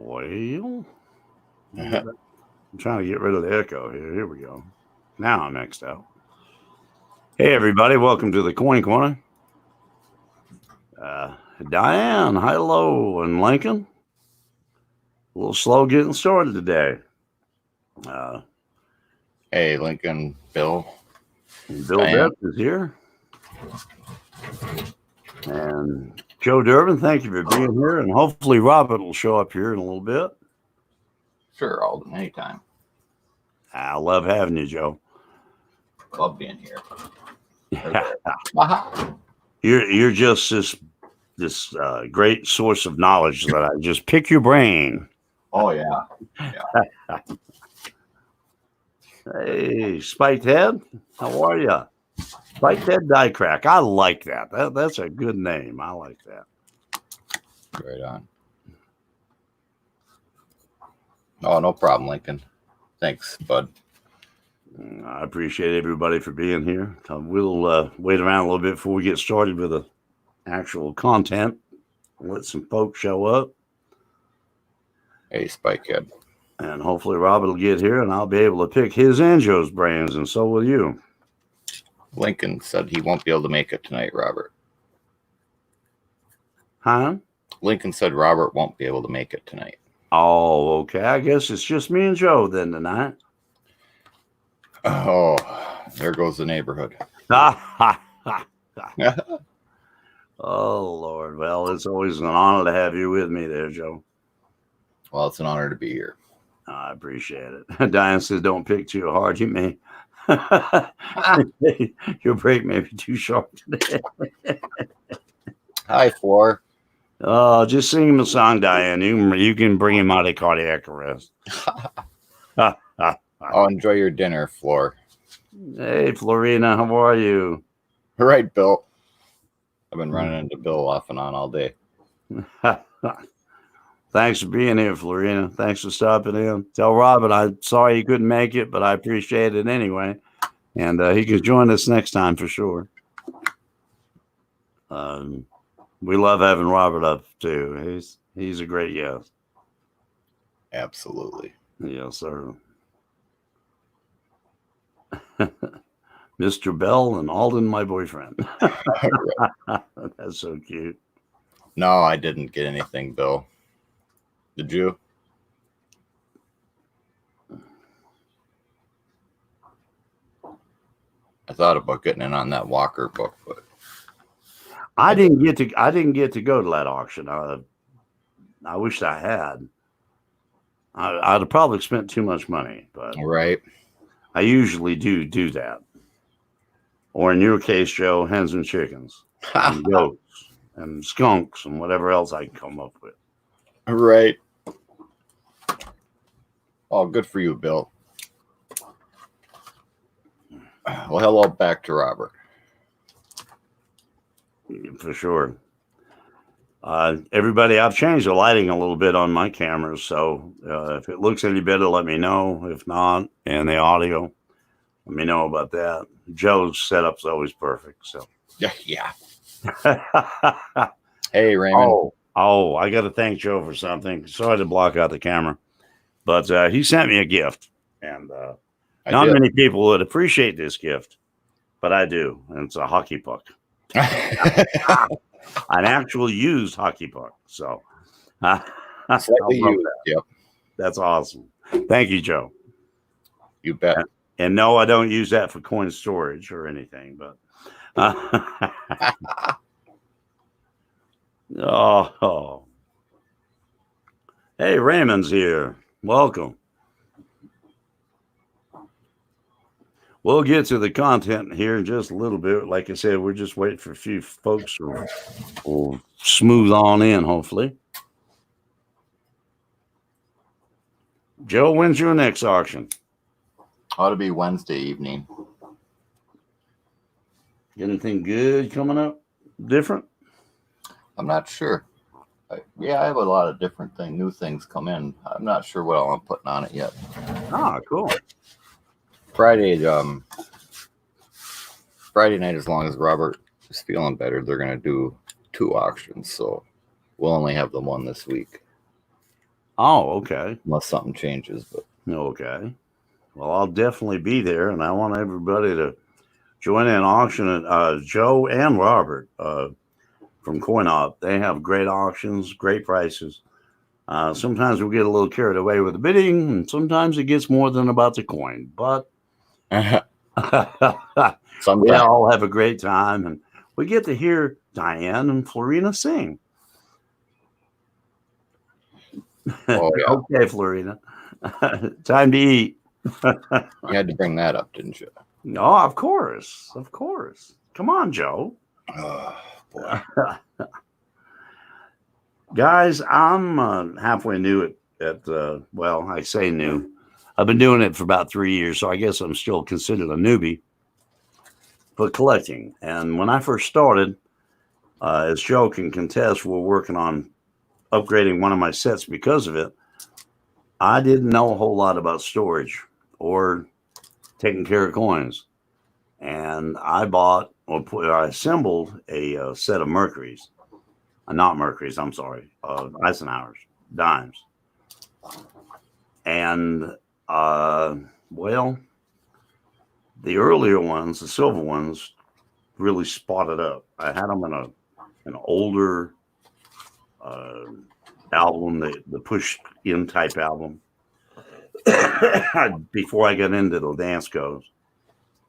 Well, I'm trying to get rid of the echo here. Here we go. Now I'm next out. Hey, everybody. Welcome to the Coin Corner. Diane, hello, and Lincoln. A little slow getting started today. Hey, Lincoln, Bill. Bill Depp is here. And Joe Durbin, thank you for being here. And hopefully Robert will show up here in a little bit. Sure, Alden, anytime. I love having you, Joe. Love being here. You're just this great source of knowledge that I just pick your brain. Oh, yeah. Hey, Spiked Head, how are you? Spiked Head Die Crack. I like that. That's a good name. I like that. Right on. Oh, no problem, Lincoln. Thanks, bud. I appreciate everybody for being here. We'll wait around a little bit before we get started with the actual content. Let some folks show up. Hey, Spikehead. And hopefully Robert will get here and I'll be able to pick his and Joe's brains, and so will you. Lincoln said he won't be able to make it tonight, Robert. Huh? Lincoln said Robert won't be able to make it tonight. Oh, okay. I guess it's just me and Joe then tonight. Oh, there goes the neighborhood. Oh, Lord. Well, it's always an honor to have you with me there, Joe. Well, it's an honor to be here. I appreciate it. Diane says, don't pick too hard. You may. Your break may be too sharp today. Hi, Floor. Oh, just sing him a song, Diane. You can bring him out of cardiac arrest. I'll enjoy your dinner, Floor. Hey, Florina, how are you? All right, Bill. I've been running into Bill off and on all day. Thanks for being here, Florina. Thanks for stopping in. Tell Robert I'm sorry he couldn't make it, but I appreciate it anyway. And he can join us next time for sure. We love having Robert up too. He's a great guest. Absolutely. Yes, sir. Mr. Bell and Alden, my boyfriend. That's so cute. No, I didn't get anything, Bill. Did you? I thought about getting in on that Walker book, but I didn't get to go to that auction. I wish I had. I'd have probably spent too much money, but right. I usually do that. Or in your case, Joe, hens and chickens, and goats, and skunks, and whatever else I can come up with. Right. Oh, good for you, Bill. Well, hello back to Robert. For sure. Everybody, I've changed the lighting a little bit on my cameras, so if it looks any better, let me know. If not, and the audio, let me know about that. Joe's setup's always perfect, so. Yeah. Hey, Raymond. Oh, I got to thank Joe for something. Sorry to block out the camera, but he sent me a gift, and not many people would appreciate this gift, but I do, and it's a hockey puck. An actual used hockey puck. So yep. That's awesome. Thank you, Joe. You bet. And no, I don't use that for coin storage or anything, but oh. Hey, Raymond's here. Welcome. We'll get to the content here in just a little bit. Like I said, we're just waiting for a few folks will smooth on in, hopefully. Joe, when's your next auction? Ought to be Wednesday evening. Anything good coming up? Different? I'm not sure. I have a lot of different new things come in. I'm not sure what all I'm putting on it yet. Ah, cool. Friday night, as long as Robert is feeling better, they're going to do 2 auctions. So we'll only have the one this week. Oh, okay. unless something changes. But Okay. Well, I'll definitely be there, and I want everybody to join in auction. Joe and Robert from CoinOp, they have great auctions, great prices. Sometimes we get a little carried away with the bidding, and sometimes it gets more than about the coin. But we sometimes, all have a great time, and we get to hear Diane and Florina sing. oh yeah, Okay, Florina, time to eat. you had to bring that up, didn't you? No, of course, of course. Come on, Joe. Oh boy. Guys, I'm halfway new at well, I say new. I've been doing it for about 3 years, so I guess I'm still considered a newbie for collecting. And when I first started, as Joe can contest, we're working on upgrading one of my sets because of it. I didn't know a whole lot about storage or taking care of coins. And I bought or I assembled a set of Mercuries. Not Mercury's, I'm sorry, Eisenhower's dimes. And well, the earlier ones, the silver ones, really spotted up. I had them in an older album, the push in type album, before I got into the dance goes,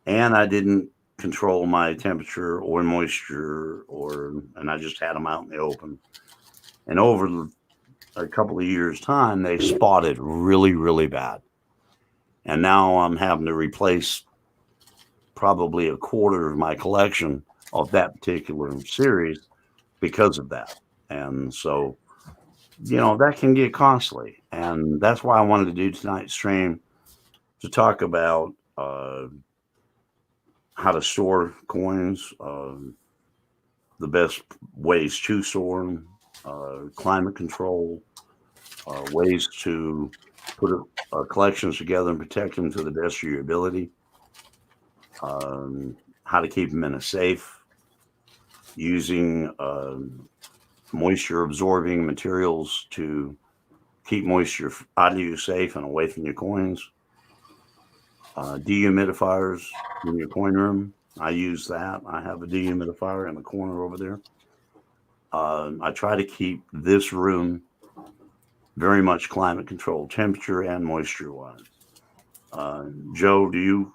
and I didn't control my temperature or moisture, and I just had them out in the open. And over a couple of years' time, they spotted really, really bad. And now I'm having to replace probably a quarter of my collection of that particular series because of that. And so, that can get costly. And that's why I wanted to do tonight's stream to talk about how to store coins, the best ways to store them, climate control, ways to put collections together and protect them to the best of your ability, how to keep them in a safe, using moisture absorbing materials to keep moisture out of you safe and away from your coins, dehumidifiers in your coin room. I use that. I have a dehumidifier in the corner over there. I try to keep this room very much climate controlled, temperature and moisture wise. Joe, do you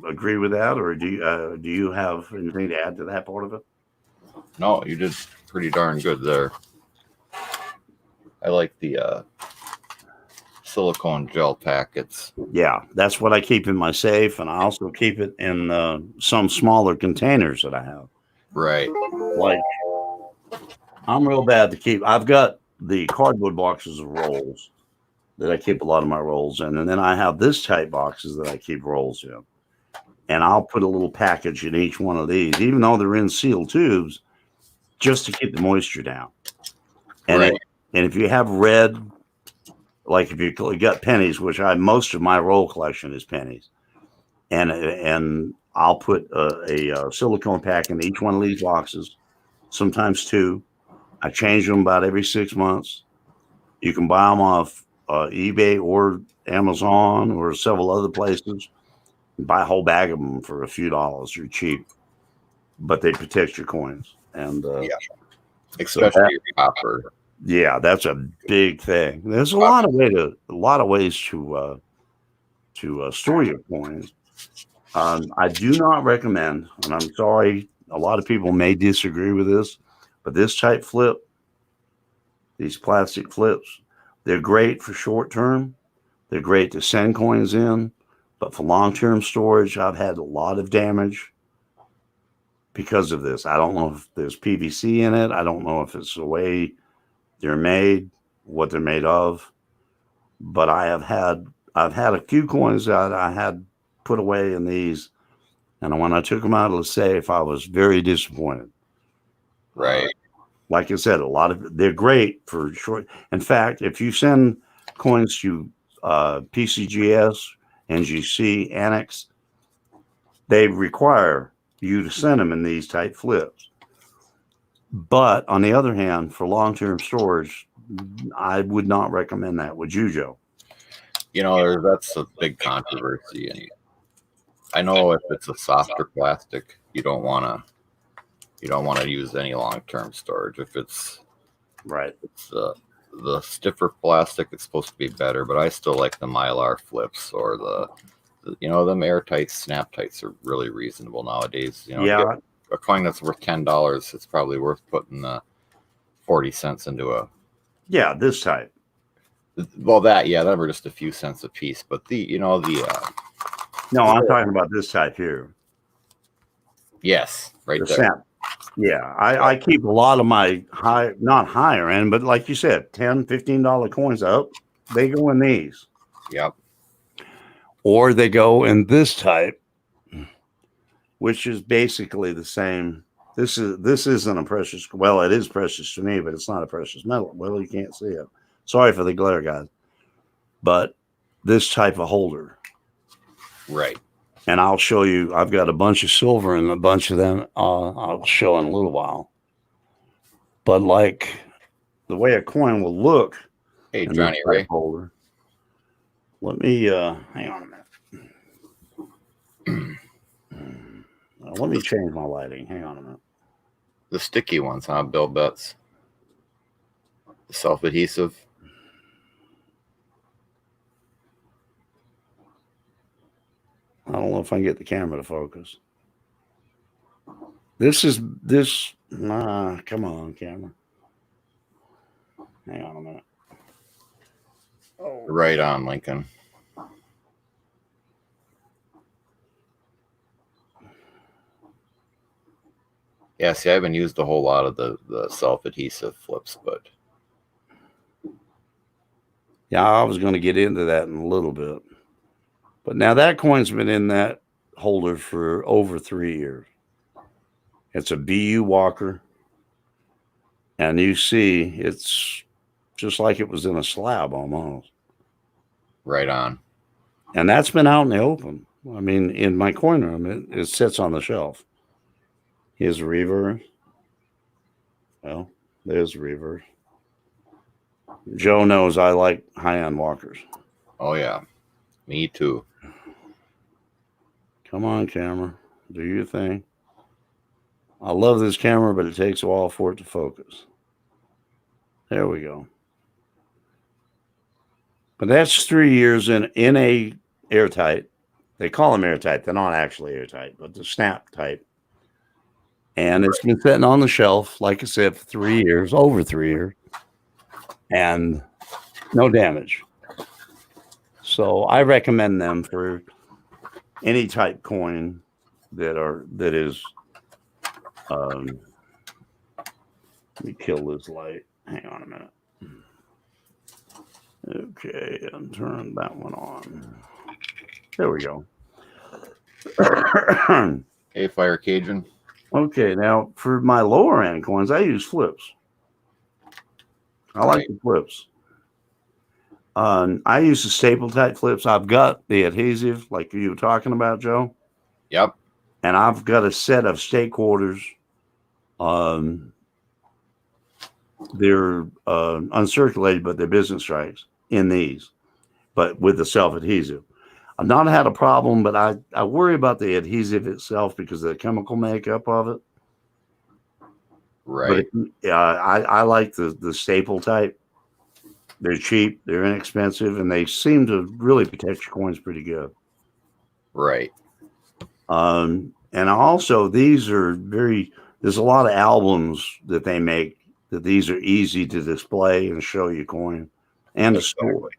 agree with that, or do you have anything to add to that part of it? No, you did pretty darn good there. I like the silicone gel packets. Yeah, that's what I keep in my safe, and I also keep it in some smaller containers that I have. Right. Like, I'm real bad to keep. I've got the cardboard boxes of rolls that I keep a lot of my rolls in, and then I have this type boxes that I keep rolls in. And I'll put a little package in each one of these, even though they're in sealed tubes, just to keep the moisture down. And right. And if you have red, like if you got pennies, which most of my roll collection is pennies, and I'll put a silicone pack in each one of these boxes, sometimes two. I change them about every 6 months. You can buy them off eBay or Amazon or several other places. Buy a whole bag of them for a few dollars. They're cheap, but they protect your coins. And yeah, especially your copper. Yeah, that's a big thing. There's a lot of ways to store your coins. I do not recommend, and I'm sorry, a lot of people may disagree with this, but this type flip, these plastic flips, they're great for short term. They're great to send coins in, but for long term storage, I've had a lot of damage because of this. I don't know if there's PVC in it. I don't know if it's the way they're made, what they're made of, but I've had a few coins that I had put away in these, and when I took them out of the safe, I was very disappointed. Right. Like I said, they're great for short. In fact, if you send coins to PCGS, NGC, Annex, they require you to send them in these type flips. But on the other hand, for long-term storage, I would not recommend that. Would you, Joe? That's a big controversy, and I know if it's a softer plastic, you don't want to use any long-term storage. If it's Right. the stiffer plastic, it's supposed to be better, but I still like the Mylar flips or them airtight snap tights are really reasonable nowadays. Yeah. A coin that's worth $10, it's probably worth putting 40 cents into a. Yeah, this type. Well, that were just a few cents a piece, but No, I'm talking about this type here. yes, right The there. snap. Yeah, I keep a lot of my not higher end, but like you said, $10, $15 coins up. They go in these. Yep. Or they go in this type, which is basically the same. This isn't a precious. Well, it is precious to me, but it's not a precious metal. Well, you can't see it. Sorry for the glare, guys. But this type of holder. Right. And I'll show you. I've got a bunch of silver and a bunch of them. I'll show in a little while. But like the way a coin will look. Hey, Johnny Ray. Holder. Let me hang on a minute. Let me change my lighting. Hang on a minute. The sticky ones, huh? Bill Betts. The self-adhesive. I don't know if I can get the camera to focus. Come on, camera. Hang on a minute. Oh. Right on, Lincoln. Yeah, see, I haven't used a whole lot of the self-adhesive flips, but yeah, I was going to get into that in a little bit. But now that coin's been in that holder for over 3 years. It's a BU Walker. And you see, it's just like it was in a slab almost. Right on. And that's been out in the open. I mean, in my coin room, it sits on the shelf. Here's reverse. Well, there's reverse. Joe knows I like high-end walkers. Oh, yeah. Me too. Come on, camera. Do your thing. I love this camera, but it takes a while for it to focus. There we go. But that's 3 years in a airtight. They call them airtight. They're not actually airtight, but the snap type. And it's been sitting on the shelf, like I said, for 3 years, over 3 years, and no damage. So I recommend them for any type coin that is. Let me kill this light. Hang on a minute. Okay, and turn that one on. There we go. Hey, Fire Cajun. Okay, now for my lower end coins, I use flips. I like the flips. I use the staple type flips. I've got the adhesive, like you were talking about, Joe. Yep. And I've got a set of stake quarters. They're uncirculated, but they're business strikes in these, but with the self-adhesive. I've not had a problem, but I worry about the adhesive itself because of the chemical makeup of it. Right. But I like the staple type. They're cheap, they're inexpensive, and they seem to really protect your coins pretty good. Right. And also, these are there's a lot of albums that they make that these are easy to display and show your coin and to store.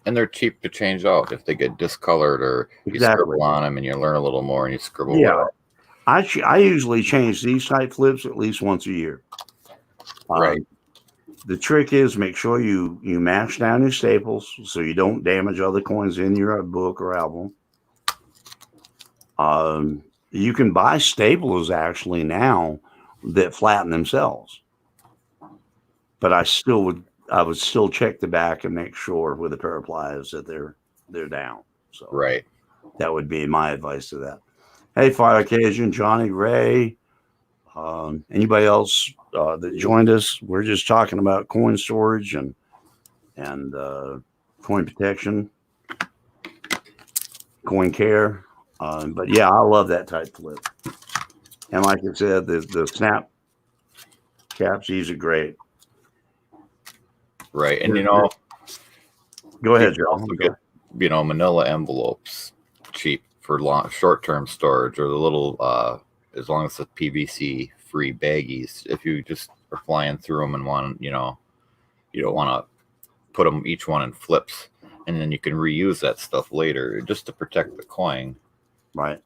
And they're cheap to change out if they get discolored or you scribble on them and you learn a little more and you scribble. Yeah. I usually change these type flips at least once a year. Right. The trick is make sure you mash down your staples so you don't damage other coins in your book or album. You can buy staplers actually now that flatten themselves, but I would still check the back and make sure with a pair of pliers that they're down. So right, that would be my advice to that. Hey, Fire Cajun, Johnny Ray, anybody else that joined us. We're just talking about coin storage and coin protection, coin care. But yeah, I love that type flip. And like I said, the snap caps, these are great. Right. And Go ahead, you can Joe. also get, manila envelopes cheap for short-term storage, or the little as long as it's PVC free baggies. If you just are flying through them and want, you don't want to put them each one in flips, and then you can reuse that stuff later just to protect the coin. Right.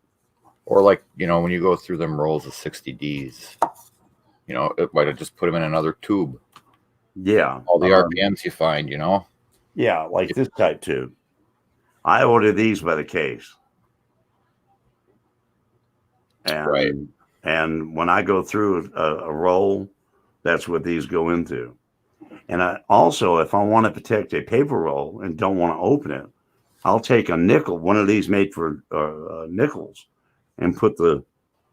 Or like, when you go through them rolls of 60Ds, it might have just put them in another tube. Yeah. All the RPMs you find, Yeah, like this type tube. I order these by the case. And, right. And when I go through a roll, that's what these go into. And I also, if I want to protect a paper roll and don't want to open it, I'll take a nickel, one of these made for nickels, and put the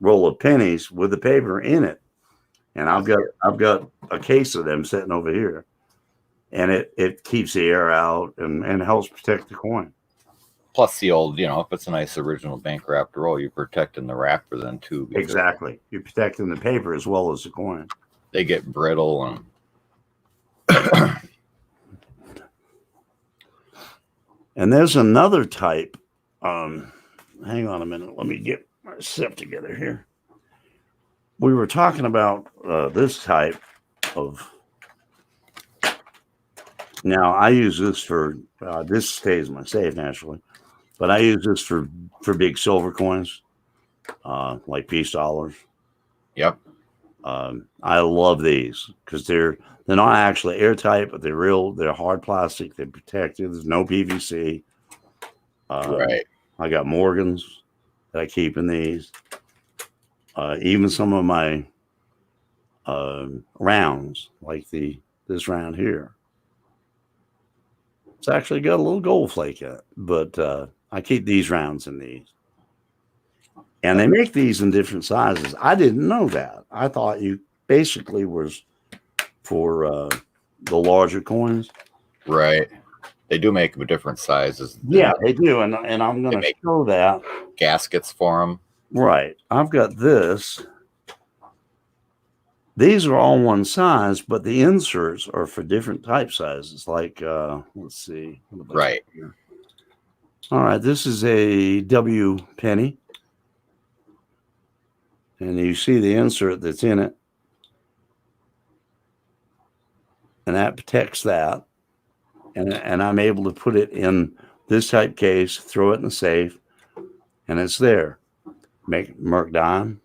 roll of pennies with the paper in it. And I've got a case of them sitting over here, and it keeps the air out and helps protect the coin. Plus the old, if it's a nice original bank wrapped roll, you're protecting the wrapper then too. Exactly, you're protecting the paper as well as the coin. They get brittle and. And there's another type. Hang on a minute. Let me get my stuff together here. We were talking about this type of. Now I use this for this stays in my safe naturally, but I use this for big silver coins, like peace dollars. Yep. I love these because they're not actually airtight, but they're hard plastic. They're protected. There's no PVC. Right. I got Morgans that I keep in these. Even some of my rounds, like this round here. It's actually got a little gold flake in it, but I keep these rounds in these. And they make these in different sizes. I didn't know that. I thought you basically was for the larger coins. Right. They do make them different sizes. Yeah, they do. And I'm going to show that. Gaskets for them. Right. I've got this. These are all one size, but the inserts are for different type sizes. Like, let's see. Right. All right. This is a W penny. And you see the insert that's in it. And that protects that. And I'm able to put it in this type case, throw it in the safe, and it's there. Make Merc dime.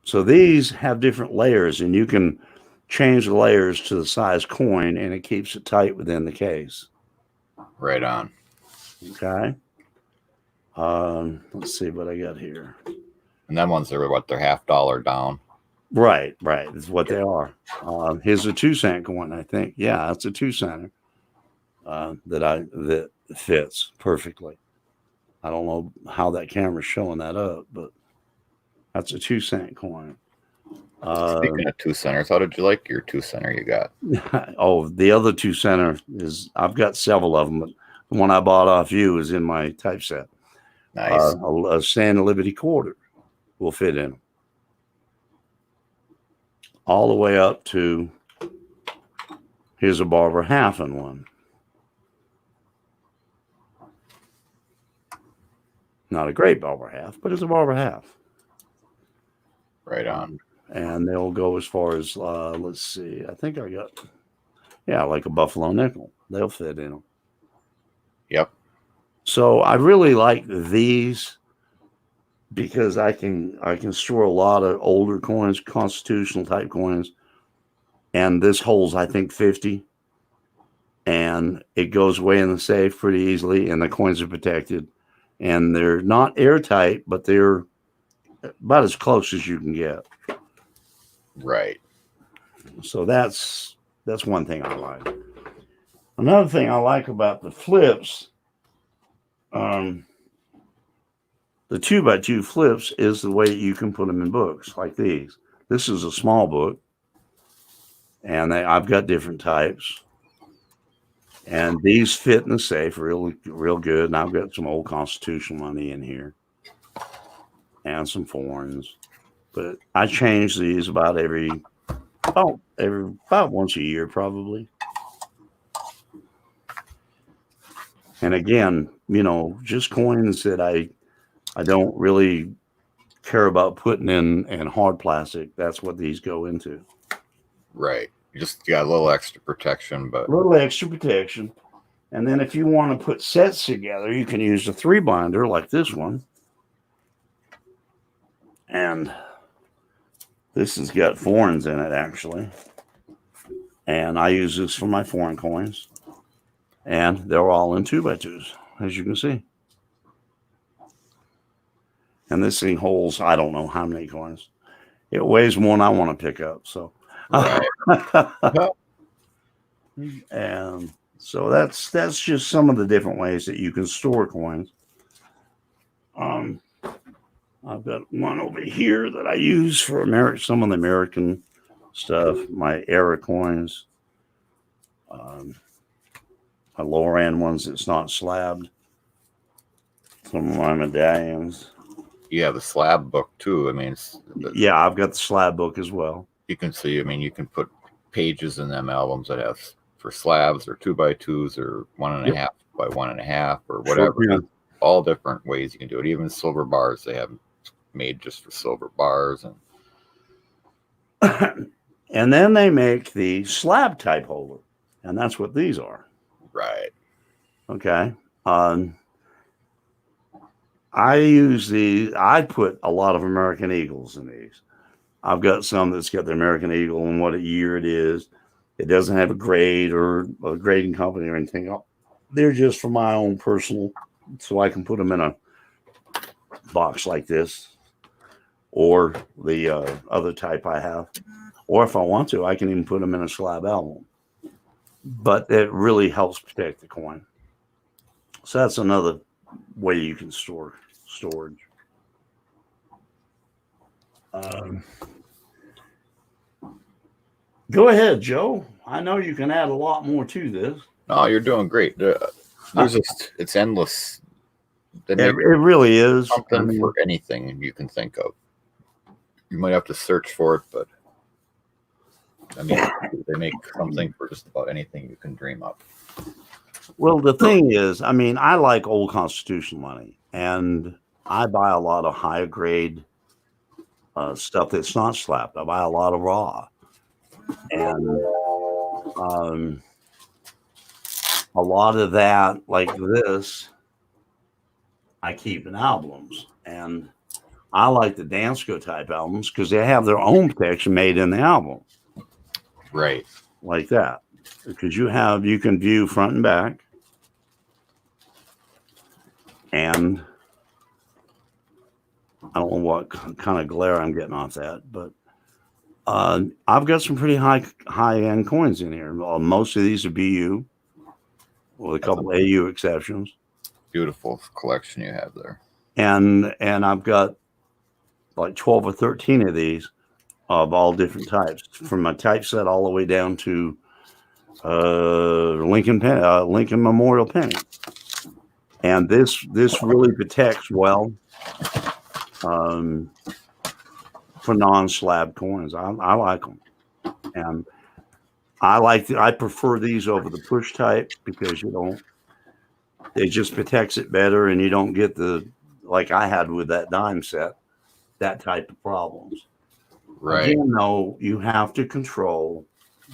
So these have different layers, and you can change the layers to the size coin, and it keeps it tight within the case. Right on. Okay. Let's see what I got here. And them ones are what, they're $50 down. Right. That's what they are. Here's a 2-cent coin, I think. Yeah, that's a 2-center that fits perfectly. I don't know how that camera's showing that up, but that's a 2-cent coin. Speaking of 2-centers, how did you like your 2-center you got? Oh, the other 2-center is, I've got several of them, but the one I bought off you is in my typeset. Nice. A Stand Liberty quarter will fit in them. All the way up to, here's a Barbara half in one. Not a great Barbara half, but it's a Barbara half. Right on. And they'll go as far as, let's see, I think I got, like a Buffalo nickel. They'll fit in them. Yep. So I really like these because I can store a lot of older coins, constitutional type coins. And this holds, I think, 50. And it goes away in the safe pretty easily, and the coins are protected. And they're not airtight, but they're about as close as you can get. Right. So that's one thing I like. Another thing I like about the flips, the 2x2 flips, is the way you can put them in books like these. This is a small book, and I've got different types. And these fit in the safe real good. And I've got some old Constitutional money in here and some foreigns. But I change these about once a year, probably. And again, just coins that I don't really care about putting in hard plastic. That's what these go into. Right. You just got a little extra protection, but a little extra protection. And then if you want to put sets together, you can use a 3-binder like this one. And this has got foreigns in it, actually. And I use this for my foreign coins. And they're all in 2x2s, as you can see. And this thing holds, I don't know how many coins. It weighs more than I want to pick up. So, right. And so that's just some of the different ways that you can store coins. I've got one over here that I use for some of the American stuff, my era coins, my lower end ones that's not slabbed, some of my medallions. You have a slab book too. I mean, yeah, I've got the slab book as well. You can see, I mean, you can put pages in them albums that have for slabs or 2x2s or 1.5 by 1.5 or whatever. Sure, yeah. All different ways you can do it. Even silver bars, they have made just for silver bars. And then they make the slab type holder, and that's what these are. Right. Okay. I put a lot of American Eagles in these. I've got some that's got the American Eagle and what a year it is. It doesn't have a grade or a grading company or anything. They're just for my own personal, so I can put them in a box like this, or the other type I have. Or if I want to, I can even put them in a slab album. But it really helps protect the coin. So that's another way you can store storage. Go ahead, Joe. I know you can add a lot more to this. No, you're doing great. There's just, it's endless. It really is. Something for anything you can think of. You might have to search for it, but I mean, they make something for just about anything you can dream up. Well, the thing is, I mean, I like old Constitutional money, and I buy a lot of higher grade stuff that's not slapped. I buy a lot of raw, and a lot of that, like this, I keep in albums, and I like the Dansko type albums because they have their own protection made in the album, right? Like that, because you can view front and back, and I don't know what kind of glare I'm getting off that, but I've got some pretty high end coins in here. Most of these are BU, with a couple AU exceptions. Beautiful collection you have there. And I've got like 12 or 13 of these of all different types, from a typeset all the way down to Lincoln Memorial penny. And this really protects well for non-slab coins. I like them, and I prefer these over the push type because it just protects it better, and you don't get like I had with that dime set, that type of problems. Right. Again, though, you have to control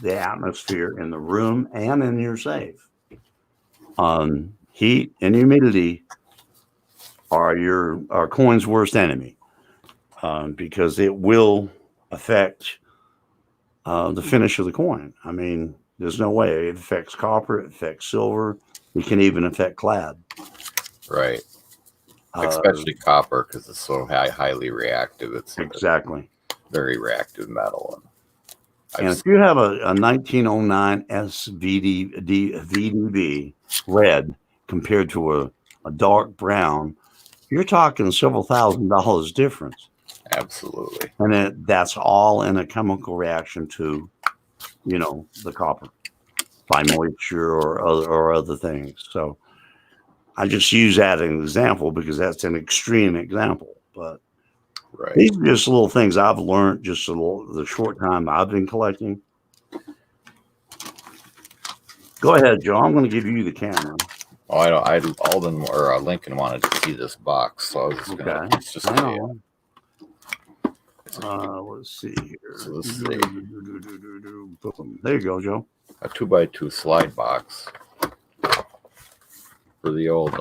the atmosphere in the room and in your safe. Heat and humidity are our coin's worst enemy, because it will affect the finish of the coin. I mean, there's no way. It affects copper, it affects silver, it can even affect clad. Right. Especially copper, because it's so highly reactive. It's exactly very reactive metal. And if you have a 1909 VDB red compared to a dark brown, you're talking several $1,000s difference. Absolutely. And that's all in a chemical reaction to, the copper by moisture or other things. So I just use that as an example because that's an extreme example. But Right. these are just little things I've learned just the short time I've been collecting. Go ahead, Joe. I'm going to give you the camera. Oh, Alden or Lincoln wanted to see this box, so I was just gonna. It's just Hang on. Let's see here. So let's see. There you go, Joe. A 2x2 slide box for the old.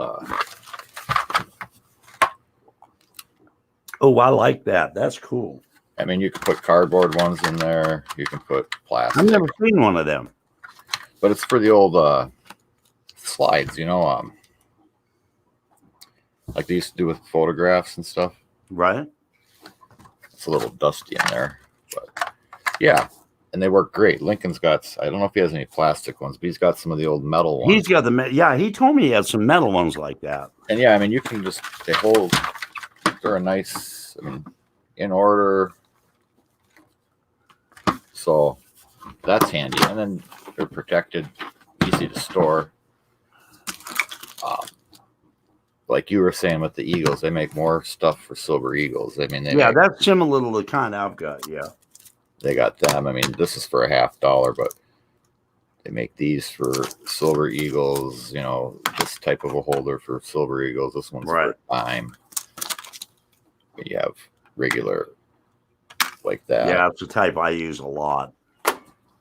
Oh, I like that. That's cool. I mean, you can put cardboard ones in there. You can put plastic. I've never seen one of them. But it's for the old slides, like they used to do with photographs and stuff. Right. It's a little dusty in there, but yeah, and they work great. Lincoln's got, I don't know if he has any plastic ones, but he's got some of the old metal ones. He's got he told me he had some metal ones like that. And yeah, I mean, you can just, they're a nice, I mean, in order. So that's handy. And then they're protected, easy to store. Like you were saying with the Eagles, they make more stuff for Silver Eagles. I mean, that's similar to the kind I've got. Yeah, they got them. I mean, this is for $50, but they make these for Silver Eagles. This type of a holder for Silver Eagles. This one's for dime. But you have regular like that. Yeah, it's the type I use a lot.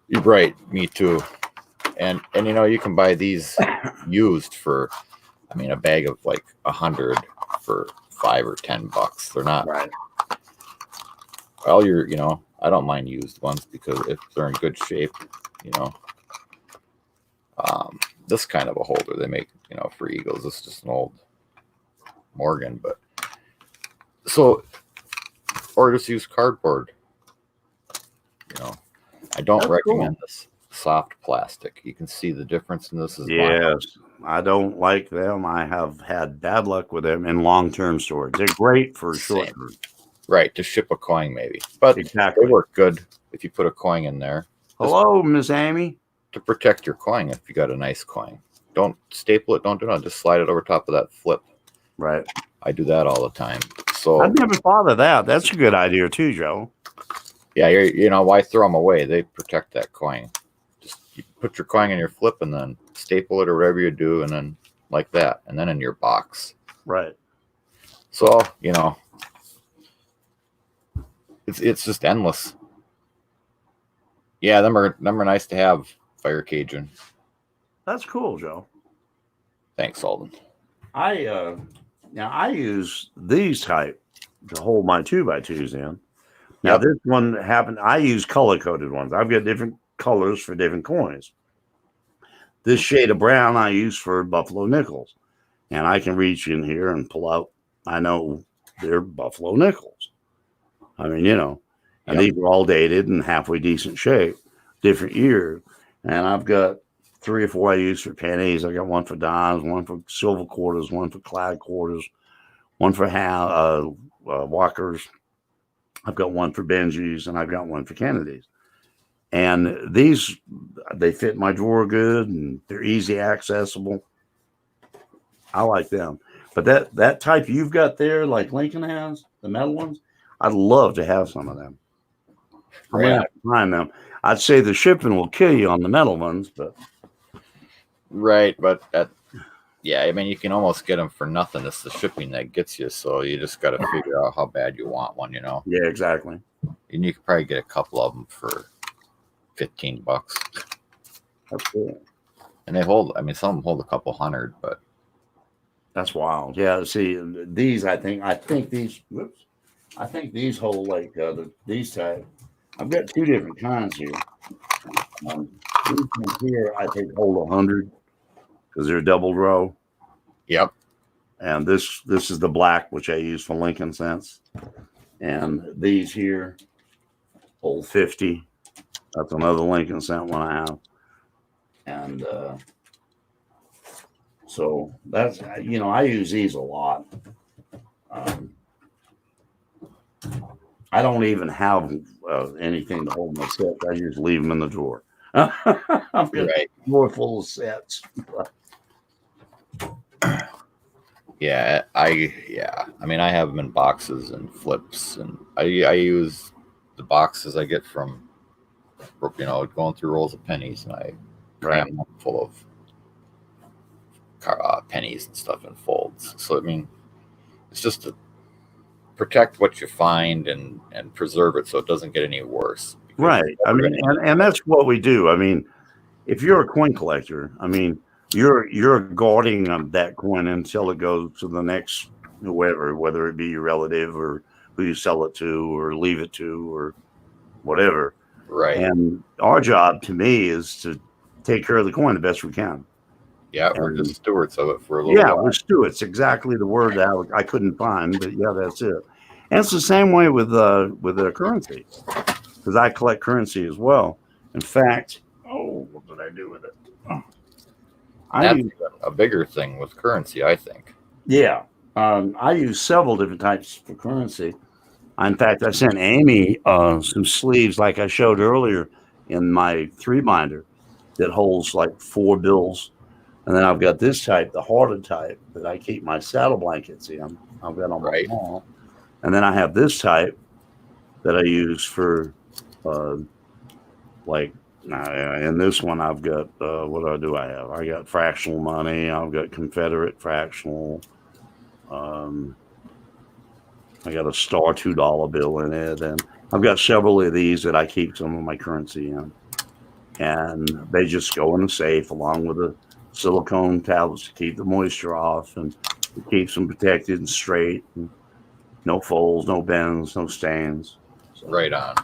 You're right. Me too. And you can buy these used for, I mean, a bag of like 100 for $5 or $10. They're not right. Well, I don't mind used ones because if they're in good shape, this kind of a holder they make, for Eagles. This is just an old Morgan, but or just use cardboard. I don't recommend this soft plastic. You can see the difference in this. Yes, I don't like them. I have had bad luck with them in long-term storage. They're great for short term. Right, to ship a coin maybe. But they work good if you put a coin in there. Hello, Miss Amy. To protect your coin if you got a nice coin. Don't staple it, don't do nothing. Just slide it over top of that flip. Right. I do that all the time. So I've never thought of that. That's a good idea too, Joe. Yeah, why throw them away? They protect that coin. Just you put your coin in your flip and then staple it or whatever you do, and then like that, and then in your box. Right. So it's just endless. Yeah, them are nice to have. Fire Cajun. That's cool, Joe. Thanks, Alden. I use these type to hold my 2x2s in. Now this one happened. I use color coded ones. I've got different colors for different coins. This shade of brown I use for Buffalo nickels, and I can reach in here and pull out. I know they're Buffalo nickels. I mean, and these are all dated and halfway decent shape, different years. And I've got 3 or 4 I use for pennies. I got one for dimes, one for silver quarters, one for clad quarters, one for Walkers. I've got one for Benjis, and I've got one for Kennedys. And these, they fit my drawer good, and they're easy accessible. I like them. But that type you've got there, like Lincoln has, the metal ones, I'd love to have some of them. I'm going to have to find them. I'd say the shipping will kill you on the metal ones, but. Right, but I mean, you can almost get them for nothing. It's the shipping that gets you, so you just got to figure out how bad you want one, Yeah, exactly. And you could probably get a couple of them for $15. That's cool. And they hold, I mean, some of them hold a couple hundred, but. That's wild. Yeah, see, these, I think these hold like these type. I've got 2 different kinds here. These ones here, I think, hold 100 because they're double row. Yep. And this is the black, which I use for Lincoln cents. And these here hold 50. That's another Lincoln cent one I have. And so that's, I use these a lot. I don't even have anything to hold my sets. I just leave them in the drawer. I've got Right. a drawer full of sets. Yeah, I mean, I have them in boxes and flips, and I use the boxes I get from, going through rolls of pennies, and I Right. cram them full of pennies and stuff in folds. So I mean, it's just to protect what you find and preserve it so it doesn't get any worse. Because Right. I mean, and that's what we do. I mean, if you're a coin collector, I mean, you're guarding that coin until it goes to the next whoever, whether it be your relative or who you sell it to or leave it to or whatever. right. And our job, to me, is to take care of the coin the best we can. Yeah, we're just stewards of it for a little Yeah, while. we're stewards. Exactly the word that I couldn't find, but yeah, that's it. And it's the same way with the currency, because I collect currency as well. In fact, what did I do with it? That's even a bigger thing with currency, I think. Yeah, I use several different types for currency. In fact, I sent Amy some sleeves, like I showed earlier, in my 3-binder that holds like 4 bills. And then I've got this type, the harder type, that I keep my saddle blankets in. I've got on my wall. And then I have this type that I use for, in this one, I've got, what do I have? I got fractional money. I've got Confederate fractional. I got a star $2 bill in it. And I've got several of these that I keep some of my currency in. And they just go in the safe along with the silicone tablets to keep the moisture off and it keeps them protected and straight. And no folds, no bends, no stains. So. Right on.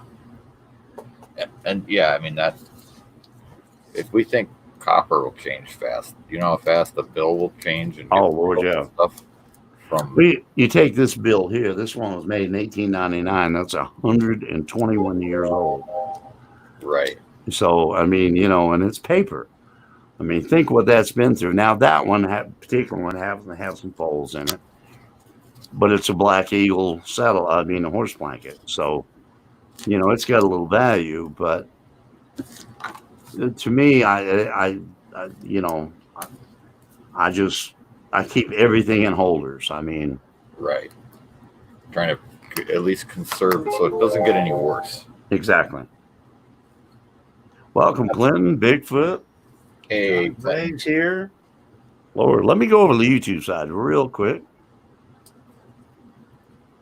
And yeah, I mean, that if we think copper will change fast, you know how fast the bill will change? And Lord, yeah. Stuff you take this bill here. This one was made in 1899. That's 121 years old. Right. So, I mean, and it's paper. I mean, think what that's been through. Now, that one, particular one, happens to have some folds in it, but it's a Black Eagle a horse blanket. So, it's got a little value, but to me, I keep everything in holders. I mean, right. Trying to at least conserve it so it doesn't get any worse. Exactly. Welcome, Clinton, Bigfoot. Hey, thanks here. Lord, let me go over the YouTube side real quick.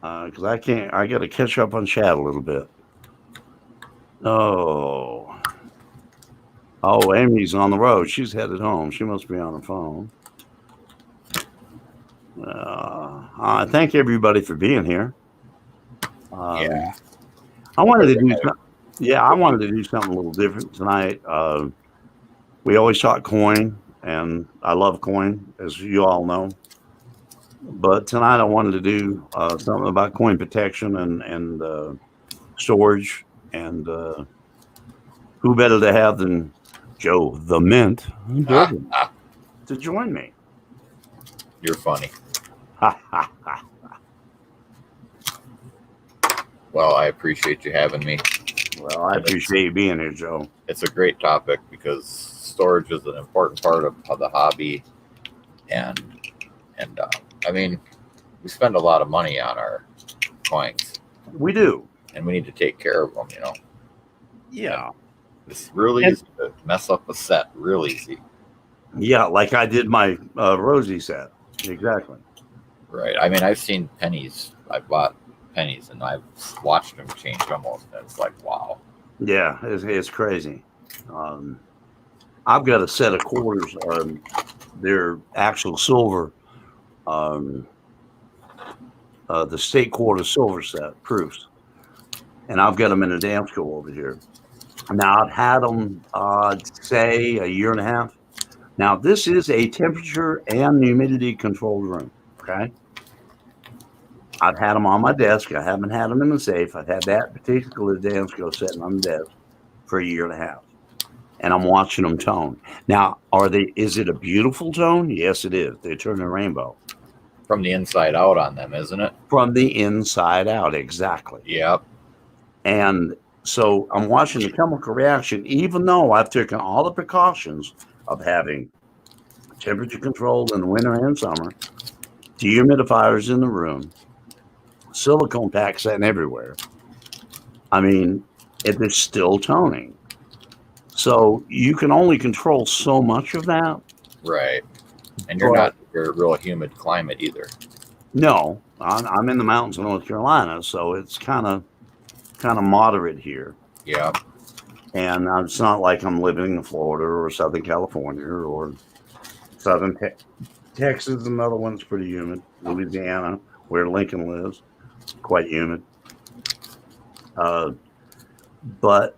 Because I got to catch up on chat a little bit. Oh, Amy's on the road. She's headed home. She must be on her phone. Thank everybody for being here. Yeah. I wanted to do something a little different tonight. We always talk coin, and I love coin, as you all know. But tonight I wanted to do something about coin protection and storage. And who better to have than Joe the Mint to join me? You're funny. Well, I appreciate you having me. Well, I appreciate you being here, Joe. It's a great topic because storage is an important part of the hobby, and I mean, we spend a lot of money on our coins. We do, and we need to take care of them. Yeah, it's really easy to mess up a set. Real easy. Yeah, like I did my Rosie set. Exactly. Right. I mean, I've seen pennies. I bought pennies, and I've watched them change almost. And it's like, wow. Yeah, it's crazy. I've got a set of quarters. They're actual silver. The state quarter silver set proofs, and I've got them in a Damco over here. Now I've had them, say, a year and a half. Now this is a temperature and humidity controlled room. Okay. I've had them on my desk. I haven't had them in the safe. I've had that particular Damco sitting on the desk for a year and a half, and I'm watching them tone. Now, is it a beautiful tone? Yes, it is. They turn a rainbow. From the inside out on them, isn't it? From the inside out, exactly. Yep. And so I'm watching the chemical reaction, even though I've taken all the precautions of having temperature controlled in the winter and summer, dehumidifiers in the room, silicone packs sitting everywhere. I mean, it is still toning. So you can only control so much of that. Right. And you're not a real humid climate either. No, I'm in the mountains of North Carolina, so it's kind of moderate here. Yeah. And it's not like I'm living in Florida or Southern California or Southern Texas. Another one's pretty humid. Louisiana, where Lincoln lives, quite humid. But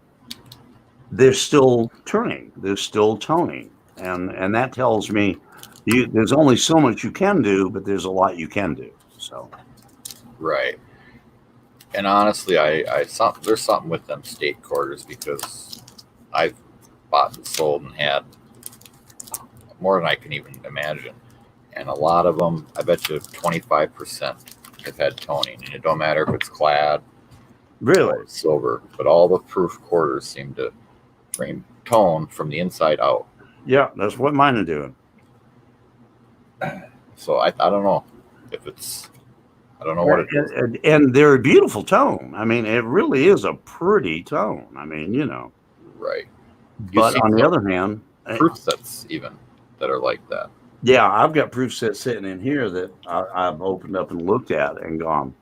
they're still turning. They're still toning, and that tells me there's only so much you can do, but there's a lot you can do. So, right. And honestly, there's something with them state quarters, because I've bought and sold and had more than I can even imagine, and a lot of them, I bet you 25% have had toning, and it don't matter if it's clad, really, or silver, but all the proof quarters seem to bring tone from the inside out. Yeah, that's what mine are doing. So I don't know if it's, I don't know what it is. And they're a beautiful tone. I mean, it really is a pretty tone. I mean, Right. But on the other hand, proof sets even that are like that. Yeah, I've got proof sets sitting in here that I've opened up and looked at and gone,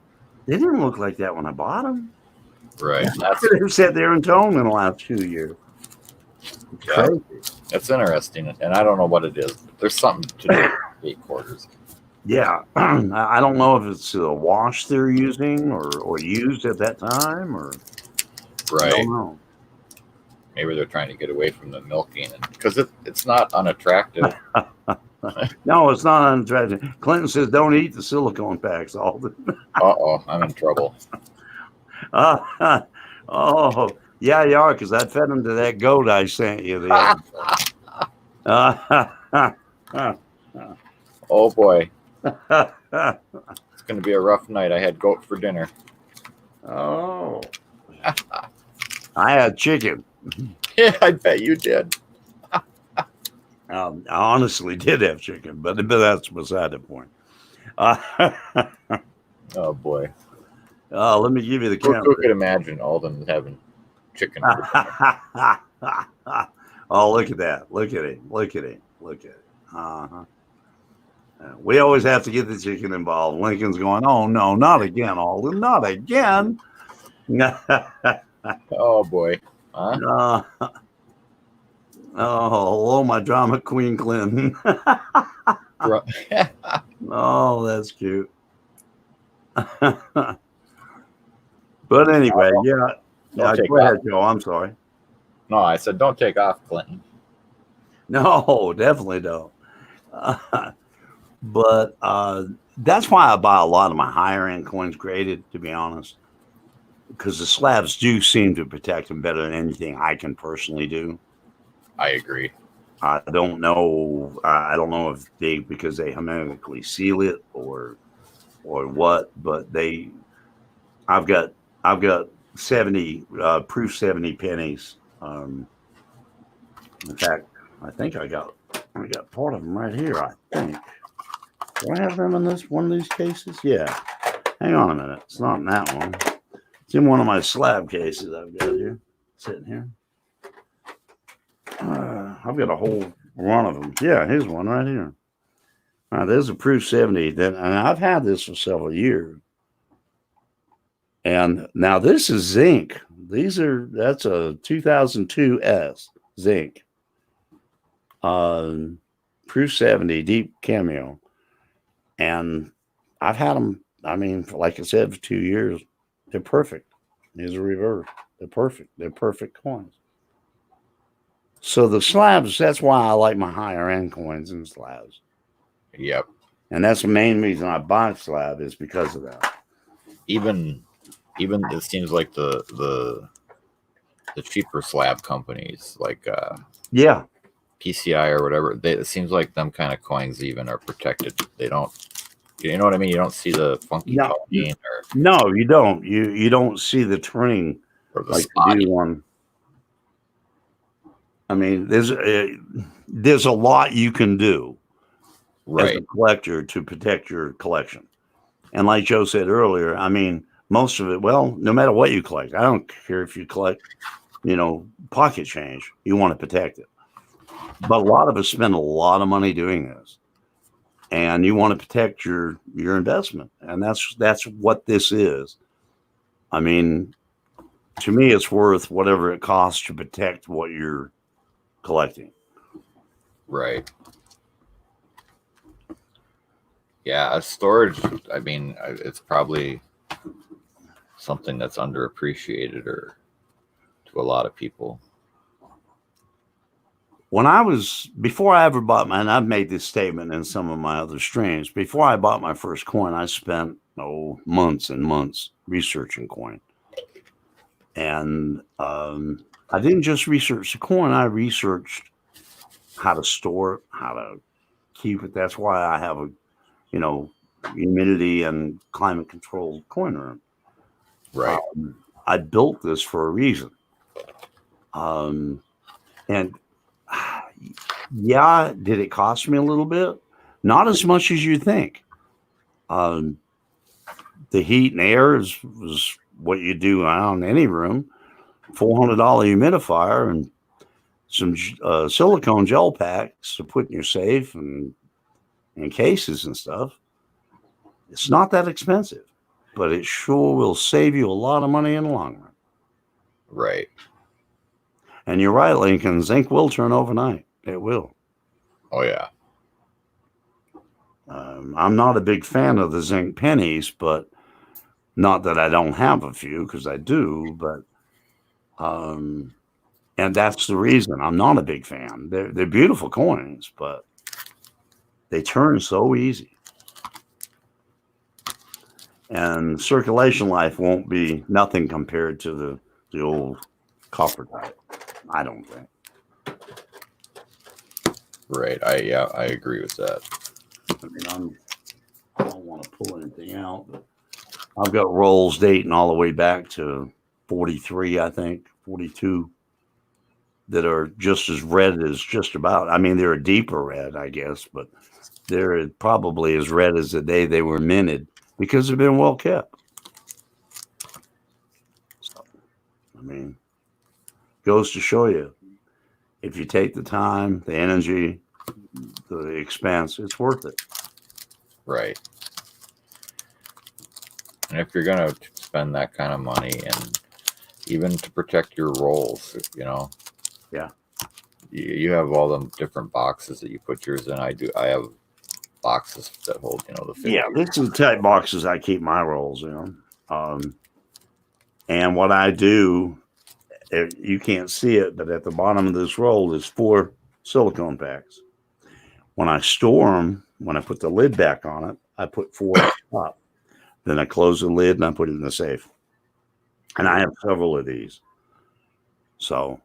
they didn't look like that when I bought them. Right. They've sat there in tone in the last 2 years. Yeah, that's interesting, and I don't know what it is. There's something to do with state quarters. Yeah, I don't know if it's a wash they're using or used at that time, or right. I don't know. Maybe they're trying to get away from the milking, because it's not unattractive. No, it's not unattractive. Clinton says don't eat the silicone packs all the Uh-oh, I'm in trouble. Oh, yeah, you are, because I fed him to that goat I sent you the other Oh, boy. It's going to be a rough night. I had goat for dinner. Oh. I had chicken. Yeah, I bet you did. I honestly did have chicken, but that's beside the point. Oh, boy. Let me give you the count. Who could imagine Alden having chicken for dinner? Oh, look at that. Look at it. Look at it. Look at it. Uh-huh. We always have to get the chicken involved. Lincoln's going, oh, no, not again, Alden. Not again. Oh, boy. Huh? Oh, hello, my drama queen, Clinton. Oh, that's cute. But anyway, yeah, go ahead, Joe. I'm sorry. No, I said don't take off, Clinton. No, definitely don't. But that's why I buy a lot of my higher end coins graded, to be honest, because the slabs do seem to protect them better than anything I can personally do. I agree. I don't know. I don't know if because they hermetically seal it or what, but I've got 70 proof 70 pennies. In fact, I think I got part of them right here. I think. Do I have them in one of these cases? Yeah. Hang on a minute. It's not in that one. It's in one of my slab cases I've got here, sitting here. I've got a whole run of them. Yeah, here's one right here. All right, there's a proof 70 and I've had this for several years. And now this is zinc. That's a 2002 S zinc. Proof 70 deep cameo. And I've had them, like I said, for 2 years. They're perfect. These are reverse. They're perfect. They're perfect coins. So the slabs, that's why I like my higher end coins and slabs. Yep. And that's the main reason I buy slab is because of that. Even it seems like the cheaper slab companies like PCI or whatever, it seems like them kind of coins even are protected. They don't, you know what I mean? You don't see the funky toning No, you don't. You don't see the turning or the like to spotty. do one. I mean, there's a lot you can do as a Right. collector to protect your collection. And like Joe said earlier, I mean, most of it, well, no matter what you collect, I don't care if you collect, pocket change, you want to protect it. But a lot of us spend a lot of money doing this. And you want to protect your investment. And that's what this is. I mean, to me, it's worth whatever it costs to protect what you're collecting. Right. Yeah, storage. I mean, it's probably something that's underappreciated or to a lot of people. Before I ever bought and I've made this statement in some of my other streams, before I bought my first coin, I spent, months and months researching coin. And I didn't just research the coin, I researched how to store it, how to keep it. That's why I have a, humidity and climate controlled coin room. Right. I built this for a reason. And yeah, did it cost me a little bit? Not as much as you think. The heat and air was what you do around any room. $400 humidifier and some silicone gel packs to put in your safe and cases and stuff. It's not that expensive, but it sure will save you a lot of money in the long run. Right. And you're right, Lincoln. Zinc will turn overnight. It will. Oh yeah. I'm not a big fan of the zinc pennies, but not that I don't have a few, because I do. But and that's the reason I'm not a big fan. They're beautiful coins, but they turn so easy. And circulation life won't be nothing compared to the old copper type. I don't think. Right. I agree with that. I mean, I don't want to pull anything out, but I've got rolls dating all the way back to 43, I think, 42, that are just as red as just about. I mean, they're a deeper red, I guess, but they're probably as red as the day they were minted because they've been well kept. So, I mean, goes to show you, if you take the time, the energy, the expense, it's worth it. Right. And if you're going to spend that kind of money and even to protect your rolls, Yeah. You have all them different boxes that you put yours in. I have boxes that hold, the 50. Yeah, this is the type boxes I keep my rolls in. And what I do, you can't see it, but at the bottom of this roll is 4 silicone packs. When I store them, when I put the lid back on it, I put 4 on top. Then I close the lid and I put it in the safe. And I have several of these. So.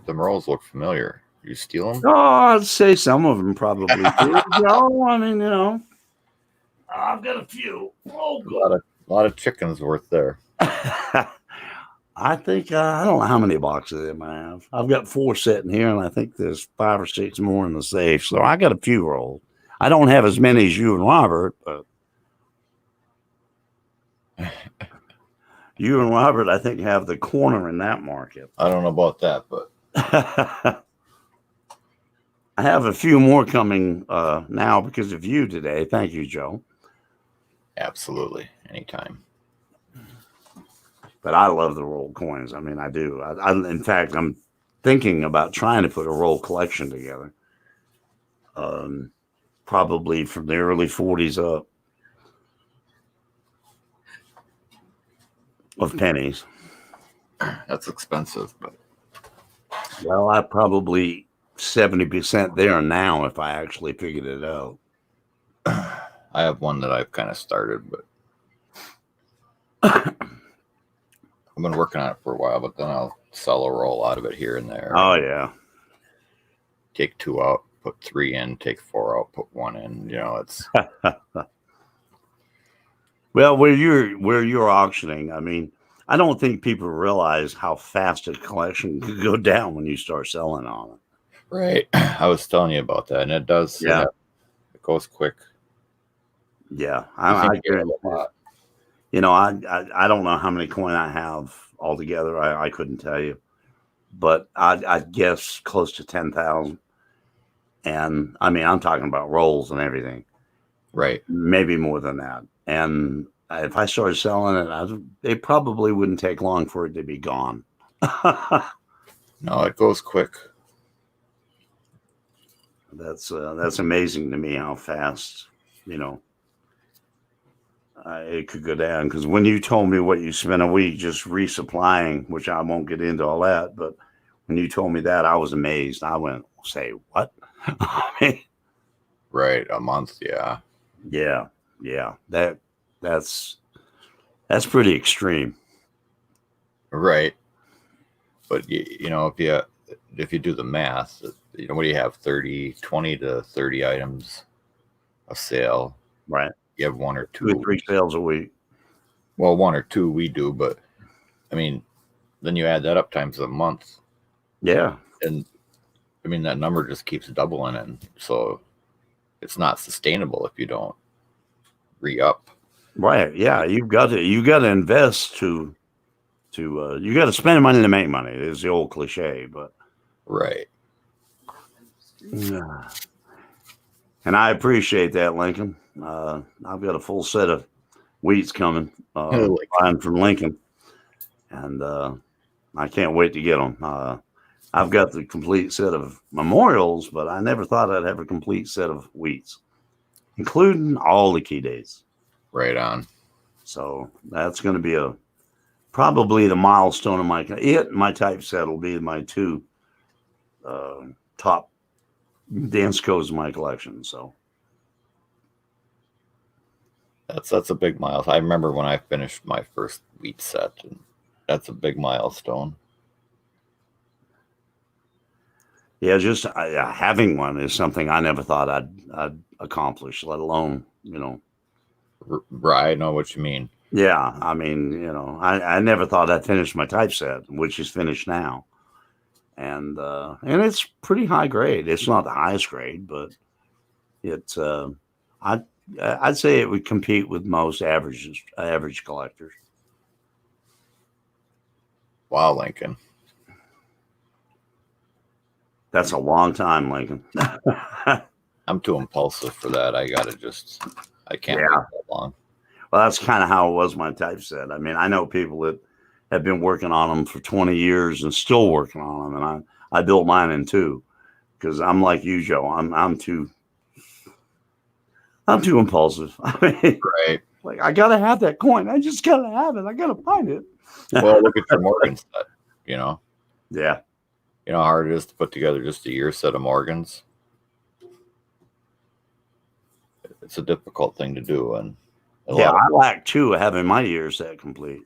The rolls look familiar. You steal them? Oh, I'd say some of them probably do. I mean, I've got a few. Oh, a lot of chickens worth there. I think I don't know how many boxes of them I have. I've got 4 sitting here, and I think there's 5 or 6 more in the safe. So I got a few rolls. I don't have as many as you and Robert, but you and Robert, I think, have the corner in that market. I don't know about that, but I have a few more coming now because of you today. Thank you, Joe. Absolutely, anytime. But I love the roll coins. I mean, I do. In fact, I'm thinking about trying to put a roll collection together. Probably from the early 40s up of pennies. That's expensive, but well, I probably 70% there now if I actually figured it out. I have one that I've kind of started, but I've been working on it for a while, but then I'll sell a roll out of it here and there. Oh, yeah. Take 2 out, put 3 in, take 4 out, put 1 in. It's well, where you're auctioning, I mean, I don't think people realize how fast a collection could go down when you start selling on it. Right. I was telling you about that, and it does. Yeah. It goes quick. Yeah, You think I you have agree. a lot. You know, I don't know how many coin I have altogether. I couldn't tell you, but I guess close to 10,000. And I mean, I'm talking about rolls and everything, Right. maybe more than that. And if I started selling it, it probably wouldn't take long for it to be gone. No, it goes quick. That's amazing to me how fast, you know, it could go down. Because when you told me what you spent a week just resupplying, which I won't get into all that, but when you told me that, I was amazed. I went, say what? I mean, Right. A month. Yeah. yeah. That's pretty extreme. Right. But you know, if you do the math, you know, what do you have? 20 to 30 items a sale. Right. You have one or 2 or two. 3 sales a week. Well, one or two we do, but I mean, then you add that up times a month, Yeah. and I mean that number just keeps doubling, and so it's not sustainable if you don't re-up. Right. Yeah. You got to invest to you got to spend money to make money. Is the old cliche, but Right. yeah. And I appreciate that, Lincoln. I've got a full set of wheats coming, buying from Lincoln, and I can't wait to get them. I've got the complete set of memorials, but I never thought I'd have a complete set of wheats, including all the key dates. Right on. So that's going to be probably the milestone of my typeset will be my 2 top dance codes in my collection. So That's a big milestone. I remember when I finished my first wheat set, and that's a big milestone. yeah, just having one is something I never thought I'd accomplish, let alone, you know. Right, I know what you mean. Yeah, I mean, you know, I never thought I'd finish my typeset, which is finished now, and it's pretty high grade. It's not the highest grade, but it's I'd say it would compete with most average collectors. Wow, Lincoln. That's a long time, Lincoln. I'm too impulsive for that. I can't wait that long. Well, that's kind of how it was my typeset. I mean, I know people that have been working on them for 20 years and still working on them, and I built mine in 2 because I'm like you, Joe. I'm too impulsive. I mean, Right. like I gotta have that coin. I just gotta have it. I gotta find it. Well, look at your Morgan set. You know. Yeah. You know how hard it is to put together just a year set of Morgans? It's a difficult thing to do. And I lack 2 having my year set complete.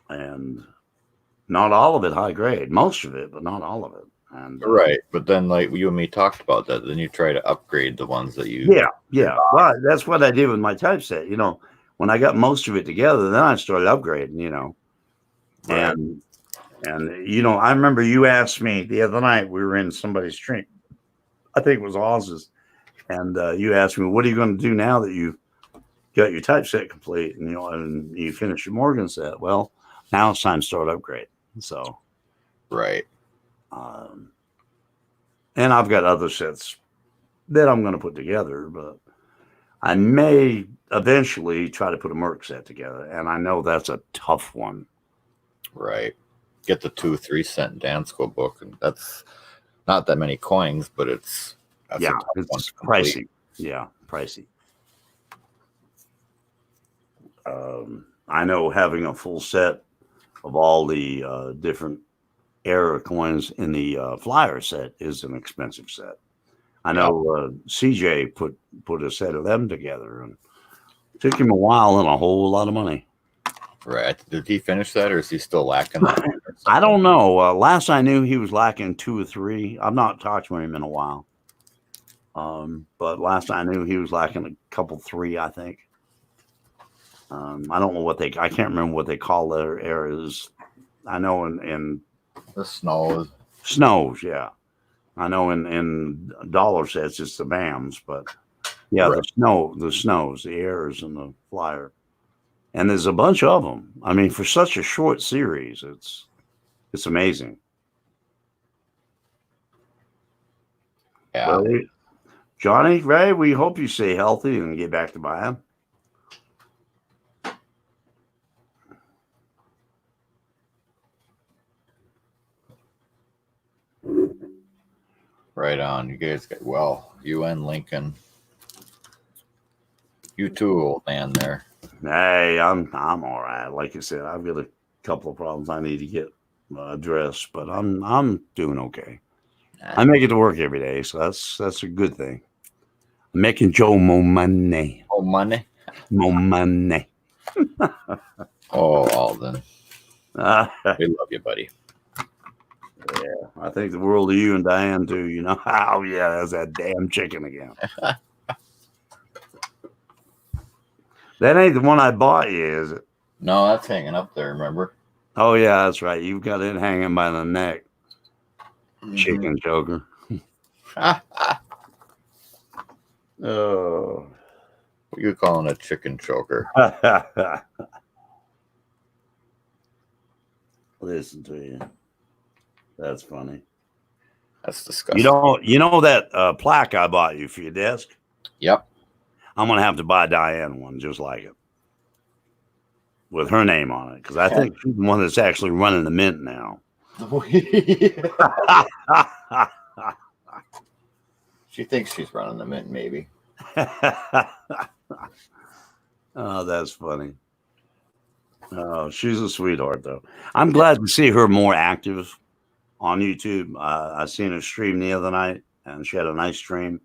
And not all of it high grade, most of it, but not all of it. And right. But then, like you and me talked about that, then you try to upgrade the ones that you. Yeah. Well, that's what I did with my typeset. You know, when I got most of it together, then I started upgrading, you know. Right. And you know, I remember you asked me the other night, we were in somebody's stream, I think it was Oz's, and you asked me, what are you going to do now that you got your typeset complete and you finish your Morgan set? Well, now it's time to start upgrading. So right. And I've got other sets that I'm going to put together, but I may eventually try to put a Merc set together, and I know that's a tough one. Right. Get the 2-3 cent Dansko book, and that's not that many coins, but it's pricey. Yeah, pricey. I know having a full set of all the different era coins in the flyer set is an expensive set. I know CJ put a set of them together, and it took him a while and a whole lot of money. Right. Did he finish that, or is he still lacking that? I don't know. Last I knew, he was lacking 2 or 3. I've not talked to him in a while. But last I knew, he was lacking a couple 3, I think. I don't know I can't remember what they call their areas. I know in The snows. snows, yeah. I know in dollar sets it's the BAMs, but yeah, Right. the snows, the airs, and the flyer, and there's a bunch of them. I mean, for such a short series, it's amazing. Yeah. Well, Johnny Ray, we hope you stay healthy and get back to buying. Right on. You guys got you and Lincoln. You too, old man there. Hey, I'm all right. Like I said, I've got a couple of problems I need to get addressed, but I'm doing okay. I make it to work every day, so that's a good thing. I'm making Joe more money. Oh, money. More money. Oh, Alden. Yeah, We love you, buddy. I think the world of you and Diane too. You know, oh yeah, that's that damn chicken again. That ain't the one I bought you, is it? No, that's hanging up there, remember? Oh yeah, that's right. You've got it hanging by the neck, chicken joker. Oh, What you calling a chicken choker? listen to you. That's funny. That's disgusting. You know that plaque I bought you for your desk? Yep. I'm gonna have to buy Diane one just like it, with her name on it, because I think she's the one that's actually running the mint now. She thinks she's running the mint, maybe. Oh, that's funny. Oh, she's a sweetheart, though. I'm glad to see her more active on YouTube. I seen her stream the other night, and she had a nice stream,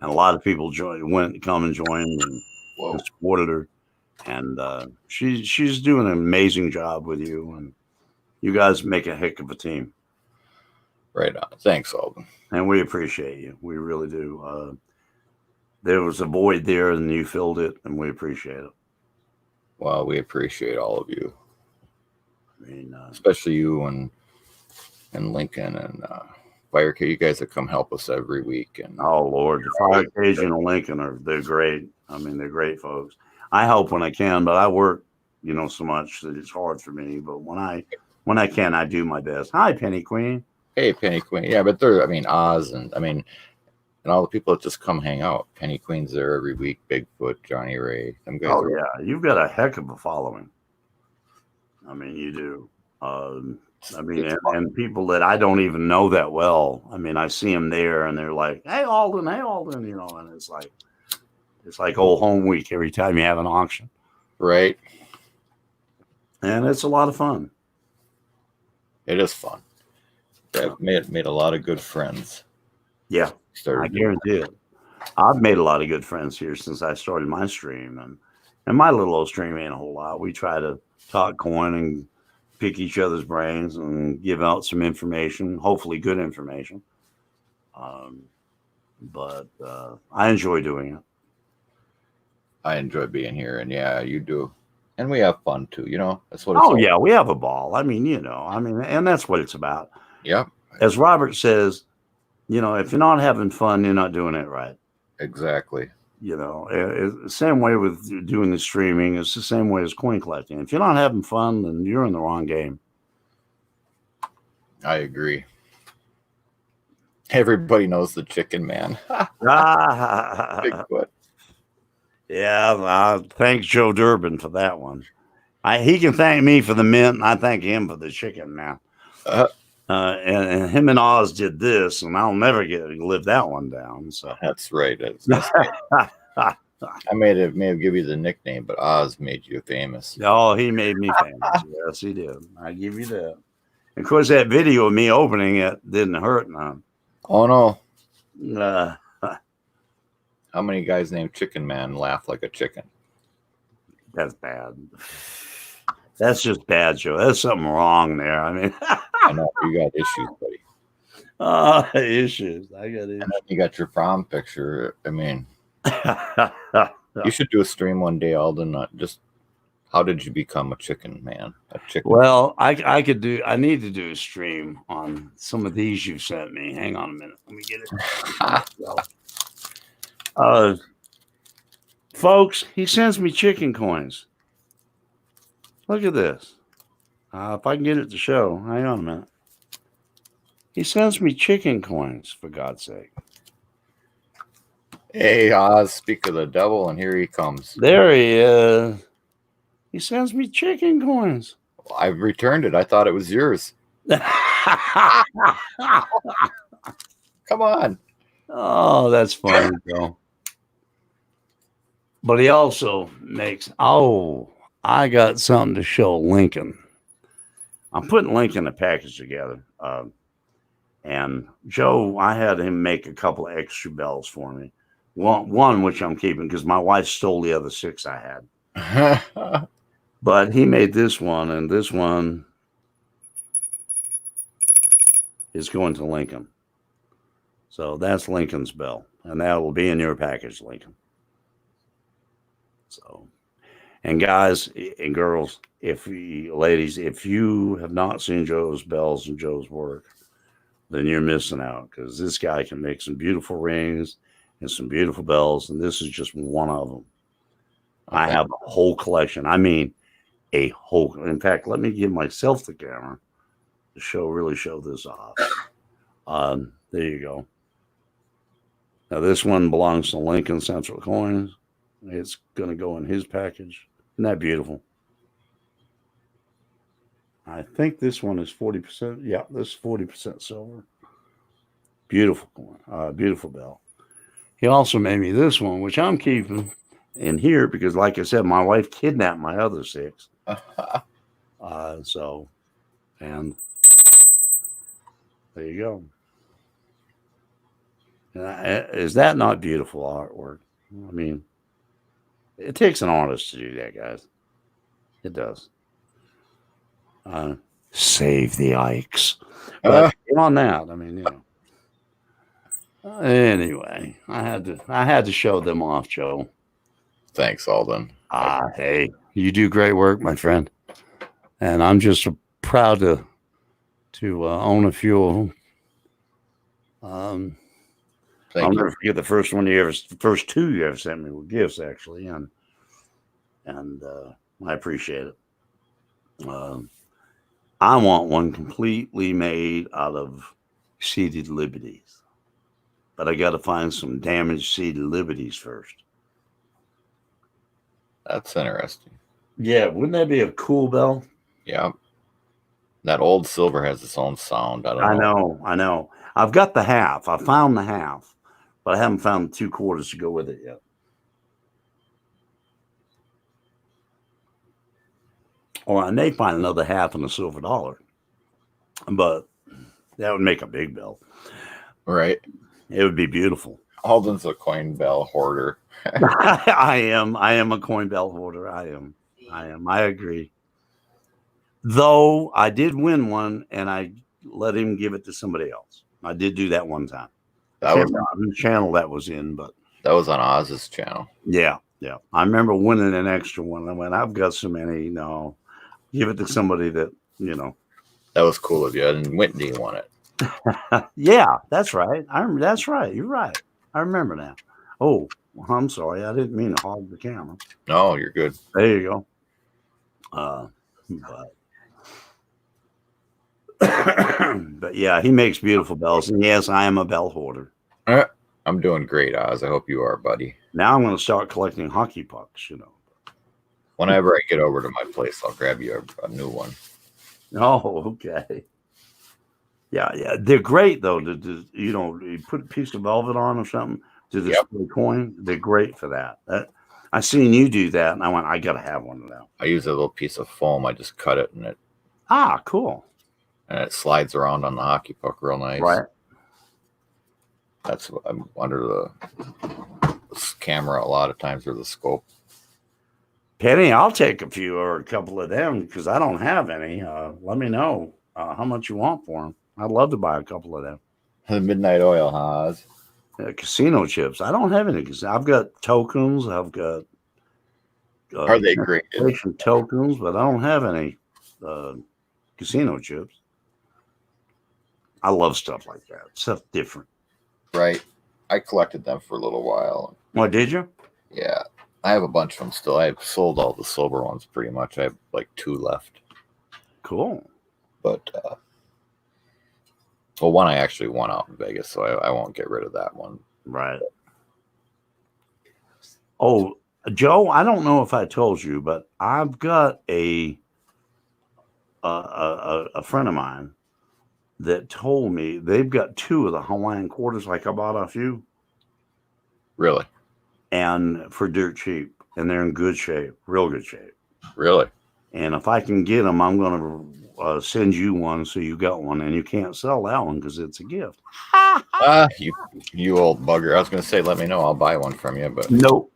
and a lot of people come and joined and supported her, and she's doing an amazing job with you, and you guys make a heck of a team. Right on. Thanks, Alden. And we appreciate you. We really do. There was a void there, and you filled it, and we appreciate it. Well, we appreciate all of you. I mean, especially you and Lincoln and Fire Cage. You guys that come help us every week. And oh Lord, the Fire Cage and Lincoln they're great. I mean, they're great folks. I help when I can, but I work, so much that it's hard for me. But when I can, I do my best. Hi, Penny Queen. Hey, Penny Queen. Yeah, but Oz and and all the people that just come hang out. Penny Queen's there every week. Bigfoot, Johnny Ray. Them guys. Oh yeah, you've got a heck of a following. I mean, you do. And people that I don't even know that well. I mean, I see them there, and they're like, "Hey, Alden, and it's like old home week every time you have an auction, right? And it's a lot of fun. It is fun. I've made a lot of good friends. Yeah, I guarantee it. I've made a lot of good friends here since I started my stream, and my little old stream ain't a whole lot. We try to talk coin and pick each other's brains and give out some information, hopefully good information. But I enjoy doing it. I enjoy being here, and yeah, you do. And we have fun too, That's what. Yeah, we have a ball. I mean, and that's what it's about. Yeah. As Robert says, if you're not having fun, you're not doing it right. Exactly. The same way with doing the streaming. It's the same way as coin collecting. If you're not having fun, then you're in the wrong game. I agree. Everybody knows the chicken man. Bigfoot. Yeah, thanks Joe Durbin for that one. He can thank me for the mint, and I thank him for the chicken now. And him and Oz did this, and I'll never live that one down. So that's right. I may have give you the nickname, but Oz made you famous. Oh, he made me famous. Yes, he did. I give you that. Of course, that video of me opening it didn't hurt none. Oh no. How many guys named Chicken Man laugh like a chicken? That's bad. That's just bad, Joe. There's something wrong there. I mean, I know you got issues, buddy. Issues. I got issues. You got your prom picture. I mean, you should do a stream one day, Alden. Just How did you become a chicken man? A chicken. Well, I could do. I need to do a stream on some of these you sent me. Hang on a minute. Let me get it. Folks, he sends me chicken coins. Look at this. If I can get it to show, hang on a minute. He sends me chicken coins, for God's sake. Hey, Oz, speak of the devil, and here he comes. There he is. He sends me chicken coins. I've returned it. I thought it was yours. Come on. Oh, that's funny, though. But he also makes, I got something to show Lincoln. I'm putting Lincoln a package together. And Joe, I had him make a couple of extra bells for me. One which I'm keeping because my wife stole the other 6 I had. But he made this one, and this one is going to Lincoln. So that's Lincoln's bell, and that will be in your package, Lincoln. So, and guys and girls, ladies, if you have not seen Joe's bells and Joe's work, then you're missing out because this guy can make some beautiful rings and some beautiful bells, and this is just one of them. Okay. I have a whole collection. I mean, a whole. In fact, let me give myself the camera to really show this off. There you go. Now this one belongs to Lincoln Central Coins. It's going to go in his package. Isn't that beautiful? I think this one is 40%. Yeah, this is 40% silver. Beautiful coin. Beautiful bell. He also made me this one, which I'm keeping in here because, like I said, my wife kidnapped my other 6. And there you go. Is that not beautiful artwork? I mean, it takes an artist to do that, guys. It does. Save the Ikes. But on that, I mean, you know. Anyway, I had to show them off, Joe. Thanks, Alden. Hey, you do great work, my friend, and I'm just proud to own a few of them. I'll never forget the first 2 you ever sent me were gifts, actually, and I appreciate it. I want one completely made out of seeded liberties, but I got to find some damaged seeded liberties first. That's interesting. Yeah, wouldn't that be a cool bell? Yeah. That old silver has its own sound. I know. I've got the half. I found the half, but I haven't found the 2/4 to go with it yet. Or I may find another half in a silver dollar, but that would make a big bell. Right. It would be beautiful. Alden's a coin bell hoarder. I am a coin bell hoarder. I am. I agree. Though I did win one and I let him give it to somebody else. I did do that one time. That was on the channel that was in, but that was on Oz's channel. Yeah. I remember winning an extra one. I went, I've got so many. No, give it to somebody that, you know. That was cool of you. And Whitney won it. Yeah, that's right. That's right. You're right. I remember now. Oh, I'm sorry. I didn't mean to hog the camera. No, you're good. There you go. But yeah, he makes beautiful bells. And yes, I am a bell hoarder. I'm doing great, Oz. I hope you are, buddy. Now I'm going to start collecting hockey pucks, you know. Whenever I get over to my place, I'll grab you a new one. Oh, okay. Yeah. They're great, though. You put a piece of velvet on or something to display coin. They're great for that. I seen you do that, and I went, I got to have one of them. I use a little piece of foam. I just cut it, and it. Cool. And it slides around on the hockey puck real nice. Right. That's I'm under the camera a lot of times, or the scope. Penny, I'll take a few or a couple of them because I don't have any. Let me know how much you want for them. I'd love to buy a couple of them. The Midnight Oil, Oz. Casino chips. I don't have any. I've got tokens. I've got Are they great? inflation tokens, but I don't have any casino chips. I love stuff like that. Stuff different. Right. I collected them for a little while. What did you? Yeah. I have a bunch of them still. I've sold all the silver ones pretty much. I have like 2 left. Cool. But well, one I actually won out in Vegas, so I won't get rid of that one. Right. Oh, Joe, I don't know if I told you, but I've got a friend of mine that told me they've got 2 of the Hawaiian quarters like I bought off you, Really? and for dirt cheap, and they're in good shape, real good shape. Really? And if I can get them, I'm going to send you one so you got one, and you can't sell that one because it's a gift. You old bugger. I was going to say, let me know. I'll buy one from you, but Nope.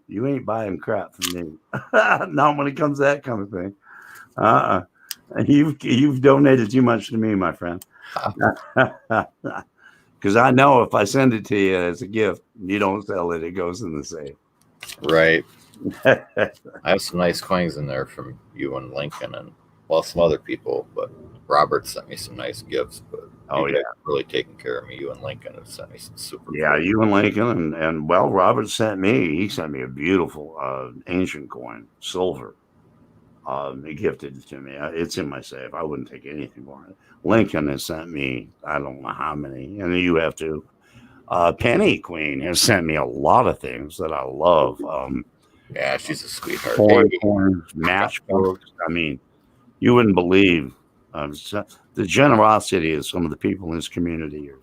You ain't buying crap from me. Not when it comes to that kind of thing. You've donated too much to me, my friend. Because I know if I send it to you as a gift, you don't sell it, it goes in the safe. right. I have some nice coins in there from you and Lincoln and some other people, but Robert sent me some nice gifts. But Oh, you yeah. guys have really taken care of me. You and Lincoln have sent me some super. Yeah, you and Lincoln and well, Robert sent me. He sent me a beautiful ancient coin, silver. He gifted it to me. It's in my safe. I wouldn't take anything for it. Lincoln has sent me, I don't know how many, and you have to. Penny Queen has sent me a lot of things that I love. Yeah, she's a sweetheart. Coins, matchbooks. I mean, you wouldn't believe the generosity of some of the people in this community here.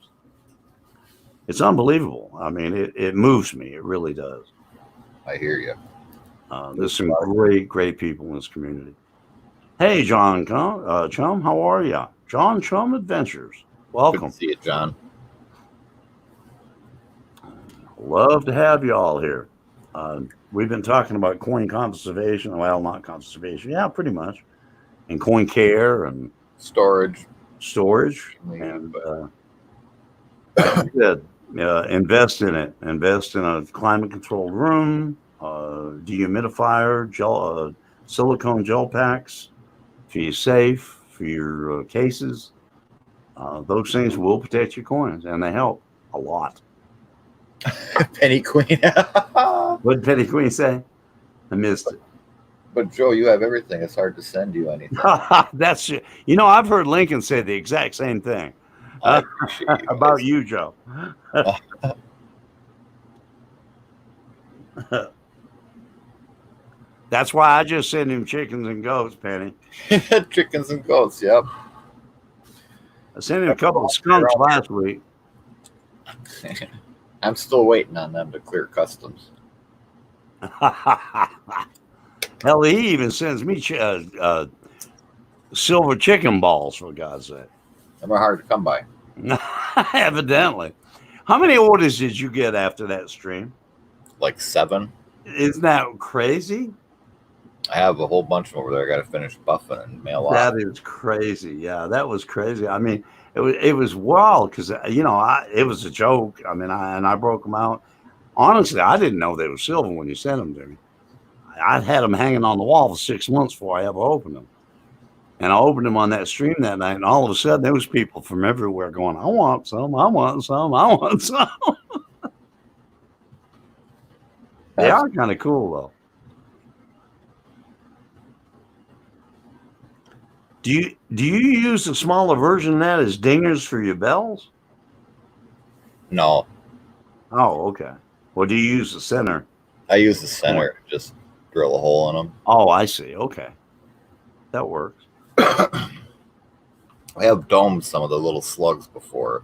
It's unbelievable. I mean, it moves me. It really does. I hear you. There's some great people in this community. Hey, John Chum, how are you? John Chum Adventures. Welcome. Good to see you, John. Love to have you all here. We've been talking about coin conservation. Well, not conservation. Yeah, pretty much. And coin care and storage. And good. Invest in it. Invest in a climate controlled room, dehumidifier, silicone gel packs for your safe, for your cases. Those things will protect your coins, and they help a lot. Penny Queen. What did Penny Queen say? I missed it. But Joe, you have everything. It's hard to send you anything. That's I've heard Lincoln say the exact same thing about you, Joe. That's why I just send him chickens and goats, Penny. Chickens and goats, yep. I sent him a couple of skunks last week. I'm still waiting on them to clear customs. Hell, he even sends me silver chicken balls, for God's sake. Them are hard to come by. Evidently. How many orders did you get after that stream? Like 7. Isn't that crazy? I have a whole bunch over there. I got to finish buffing and mail out. That is crazy. Yeah, that was crazy. I mean, it was wild because, it was a joke. I mean, I broke them out. Honestly, I didn't know they were silver when you sent them to me. I had them hanging on the wall for 6 months before I ever opened them. And I opened them on that stream that night, and all of a sudden there was people from everywhere going, I want some, I want some, I want some. They are kind of cool, though. Do you use the smaller version of that as dingers for your bells? No. Oh, okay. Well, do you use the center? I use the center. Just drill a hole in them. Oh, I see. Okay. That works. I have domed some of the little slugs before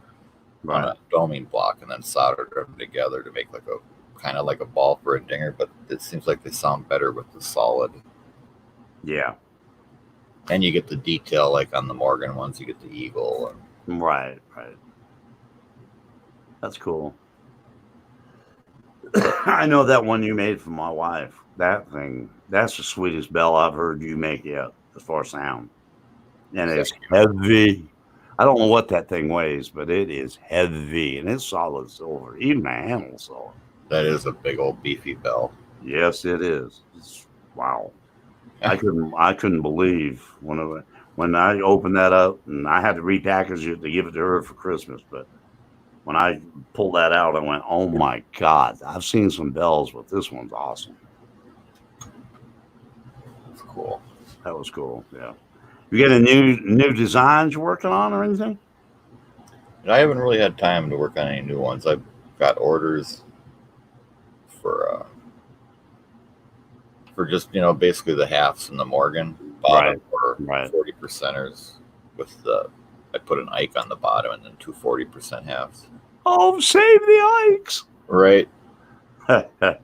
Right. on a doming block and then soldered them together to make like a kind of like a ball for a dinger, but it seems like they sound better with the solid. Yeah. And you get the detail like on the Morgan ones, you get the eagle. And Right. That's cool. I know that one you made for my wife. That thing, that's the sweetest bell I've heard you make yet, as far as sound. And it's heavy. I don't know what that thing weighs, but it is heavy, and it's solid silver. Even the handle's solid. that is a big old beefy bell. Yes, it is. wow. I couldn't believe when I opened that up, and I had to repackage it to give it to her for Christmas. But when I pulled that out, I went, "Oh my God! I've seen some bells, but this one's awesome." It's cool. That was cool. Yeah. You get any new designs you're working on or anything? And I haven't really had time to work on any new ones. I've got orders for just basically the halves and the Morgan bottom for Right. 40%ers with I put an Ike on the bottom and then two 40% halves. Oh, save the Ikes! Right. But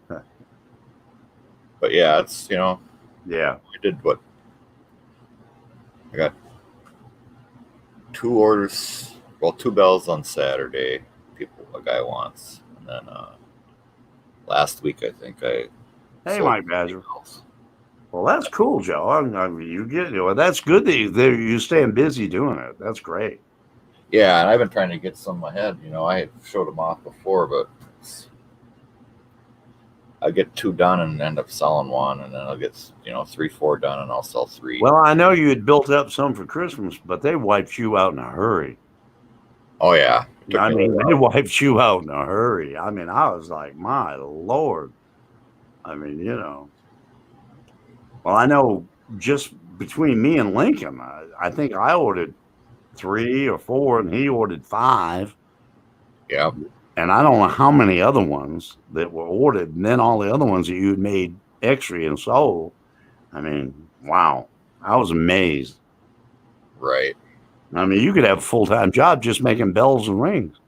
yeah, it's yeah. I did what I got 2 orders, well, 2 bells on Saturday. A guy wants, and then last week I think I. Hey, sold Mike Badger. bells. Well, that's cool, Joe. I mean, that's good that you're staying busy doing it. That's great. Yeah, and I've been trying to get some ahead. I showed them off before, but I get 2 done and end up selling 1, and then I'll get 3, 4 done, and I'll sell 3. Well, I know you had built up some for Christmas, but they wiped you out in a hurry. Oh yeah, I mean, they wiped you out in a hurry. I mean, I was like, my Lord. I mean, Well, I know just between me and Lincoln, I think I ordered 3 or 4, and he ordered 5. Yeah. And I don't know how many other ones that were ordered, and then all the other ones that you had made extra and sold. I mean, wow. I was amazed. Right. I mean, you could have a full-time job just making bells and rings.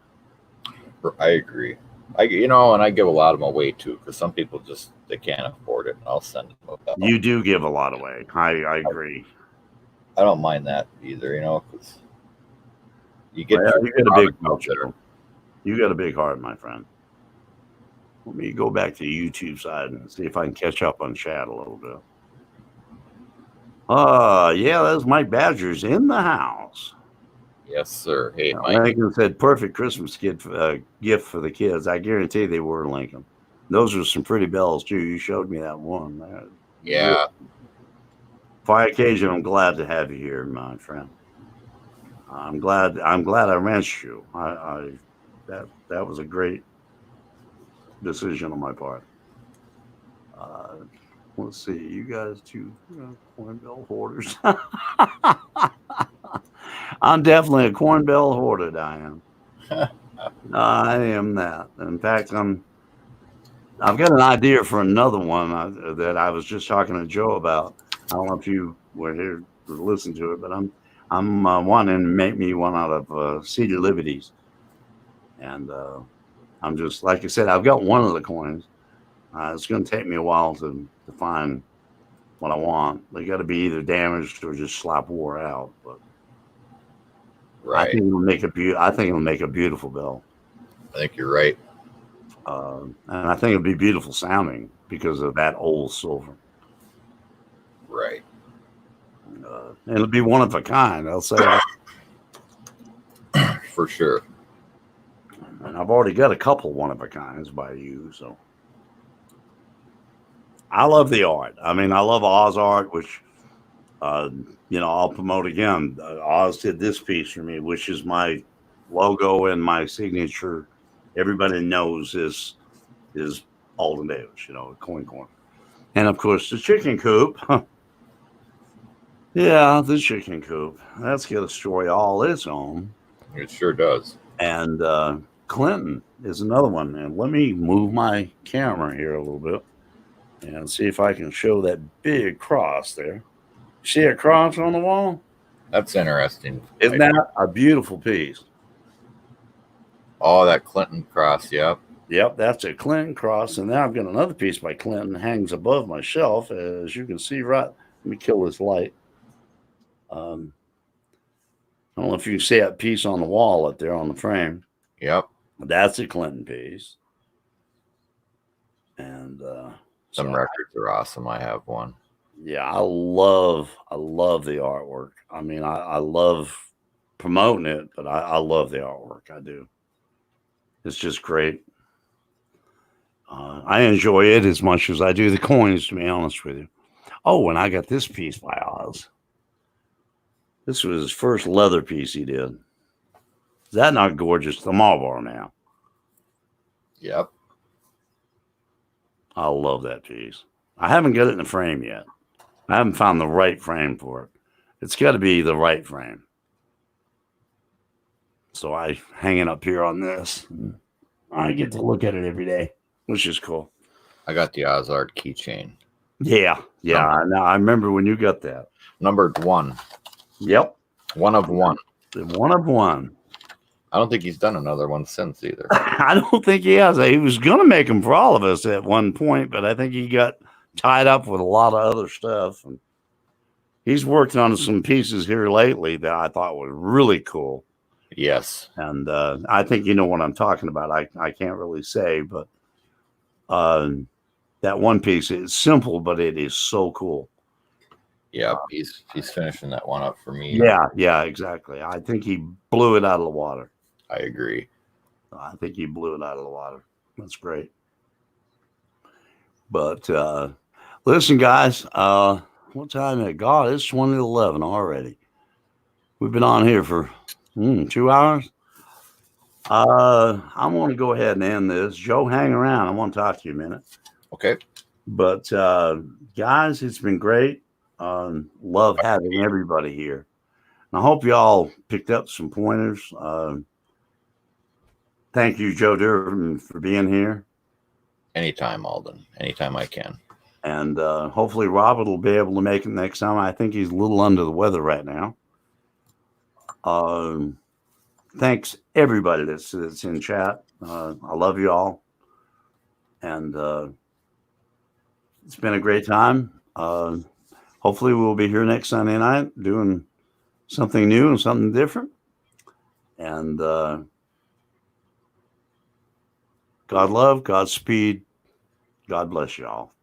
I agree. And I give a lot of them away too, because some people they can't afford it, and I'll send them a bell. You do give a lot away. I agree. I don't mind that either, because you get you got a big heart. You got a big heart, my friend. Let me go back to the YouTube side and see if I can catch up on chat a little bit. Yeah, that's Mike Badger's in the house. Yes, sir. Hey, Mike. Lincoln said, perfect Christmas gift for the kids. I guarantee they were, Lincoln. Those are some pretty bells, too. You showed me that one. Yeah. By occasion, I'm glad to have you here, my friend. I'm glad I wrenched you. That was a great decision on my part. Let's see. You guys 2 corn bell hoarders. I'm definitely a corn bell hoarder, Diane. I am that. In fact, I've got an idea for another one that I was just talking to Joe about. I don't know if you were here to listen to it, but I'm wanting to make me one out of Cedar Liberties, and I'm just, like I said, I've got one of the coins. It's going to take me a while to find what I want. They got to be either damaged or just slap wore out, but. Right. I think it'll make a beautiful bell. I think you're right. And I think it'll be beautiful sounding because of that old silver. Right. It'll be one of a kind, I'll say that. For sure. And I've already got a couple one of a kinds by you, so. I love the art. I mean, I love Oz art, which I'll promote again. Oz did this piece for me, which is my logo and my signature. Everybody knows is Alden Davis, a coin corner. And of course, the chicken coop. Yeah, the chicken coop. That's got a story all its own. It sure does. And Clinton is another one. And let me move my camera here a little bit and see if I can show that big cross there. See a cross on the wall? That's interesting. Isn't that a beautiful piece? Oh, that Clinton cross, yep. Yep, that's a Clinton cross. And now I've got another piece by Clinton hangs above my shelf, as you can see right. Let me kill this light. I don't know if you can see that piece on the wall up there on the frame. Yep. That's a Clinton piece. And some records are awesome. I have one. Yeah, I love the artwork. I mean, I love promoting it, but I love the artwork. I do. It's just great. I enjoy it as much as I do the coins, to be honest with you. Oh, and I got this piece by Oz. This was his first leather piece he did. Is that not gorgeous? The Marlboro now. Yep. I love that piece. I haven't got it in the frame yet. I haven't found the right frame for it. It's got to be the right frame. So I hang it up here on this. I get to look at it every day, which is cool. I got the Ozart keychain. Yeah. I remember when you got that. Numbered 1. Yep. 1 of 1. The 1 of 1. I don't think he's done another one since either. I don't think he has. He was going to make them for all of us at one point, but I think he got tied up with a lot of other stuff. And he's worked on some pieces here lately that I thought were really cool. Yes. And I think you know what I'm talking about. I can't really say, but that one piece is simple, but it is so cool. Yeah, he's finishing that one up for me. Yeah, exactly. I think he blew it out of the water. I agree. I think he blew it out of the water. That's great. But listen, guys, what time is it? God, it's 2011 already. We've been on here for 2 hours. I want to go ahead and end this. Joe, hang around. I want to talk to you a minute. Okay. But guys, it's been great. Love having everybody here. And I hope y'all picked up some pointers. Thank you, Joe Durbin, for being here. Anytime, Alden. Anytime I can. And hopefully Robert will be able to make it next time. I think he's a little under the weather right now. Thanks, everybody that's in chat. I love you all. And it's been a great time. Hopefully we'll be here next Sunday night doing something new and something different. And God love, Godspeed. God bless you all.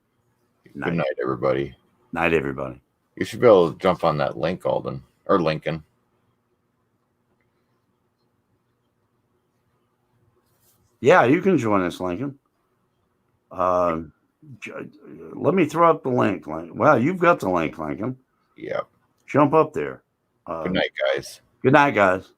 Good night, everybody. Night, everybody. You should be able to jump on that link, Alden. Or Lincoln. Yeah, you can join us, Lincoln. Let me throw up the link. Well, you've got the link, Lincoln. Yep. Jump up there. Good night, guys. Good night, guys.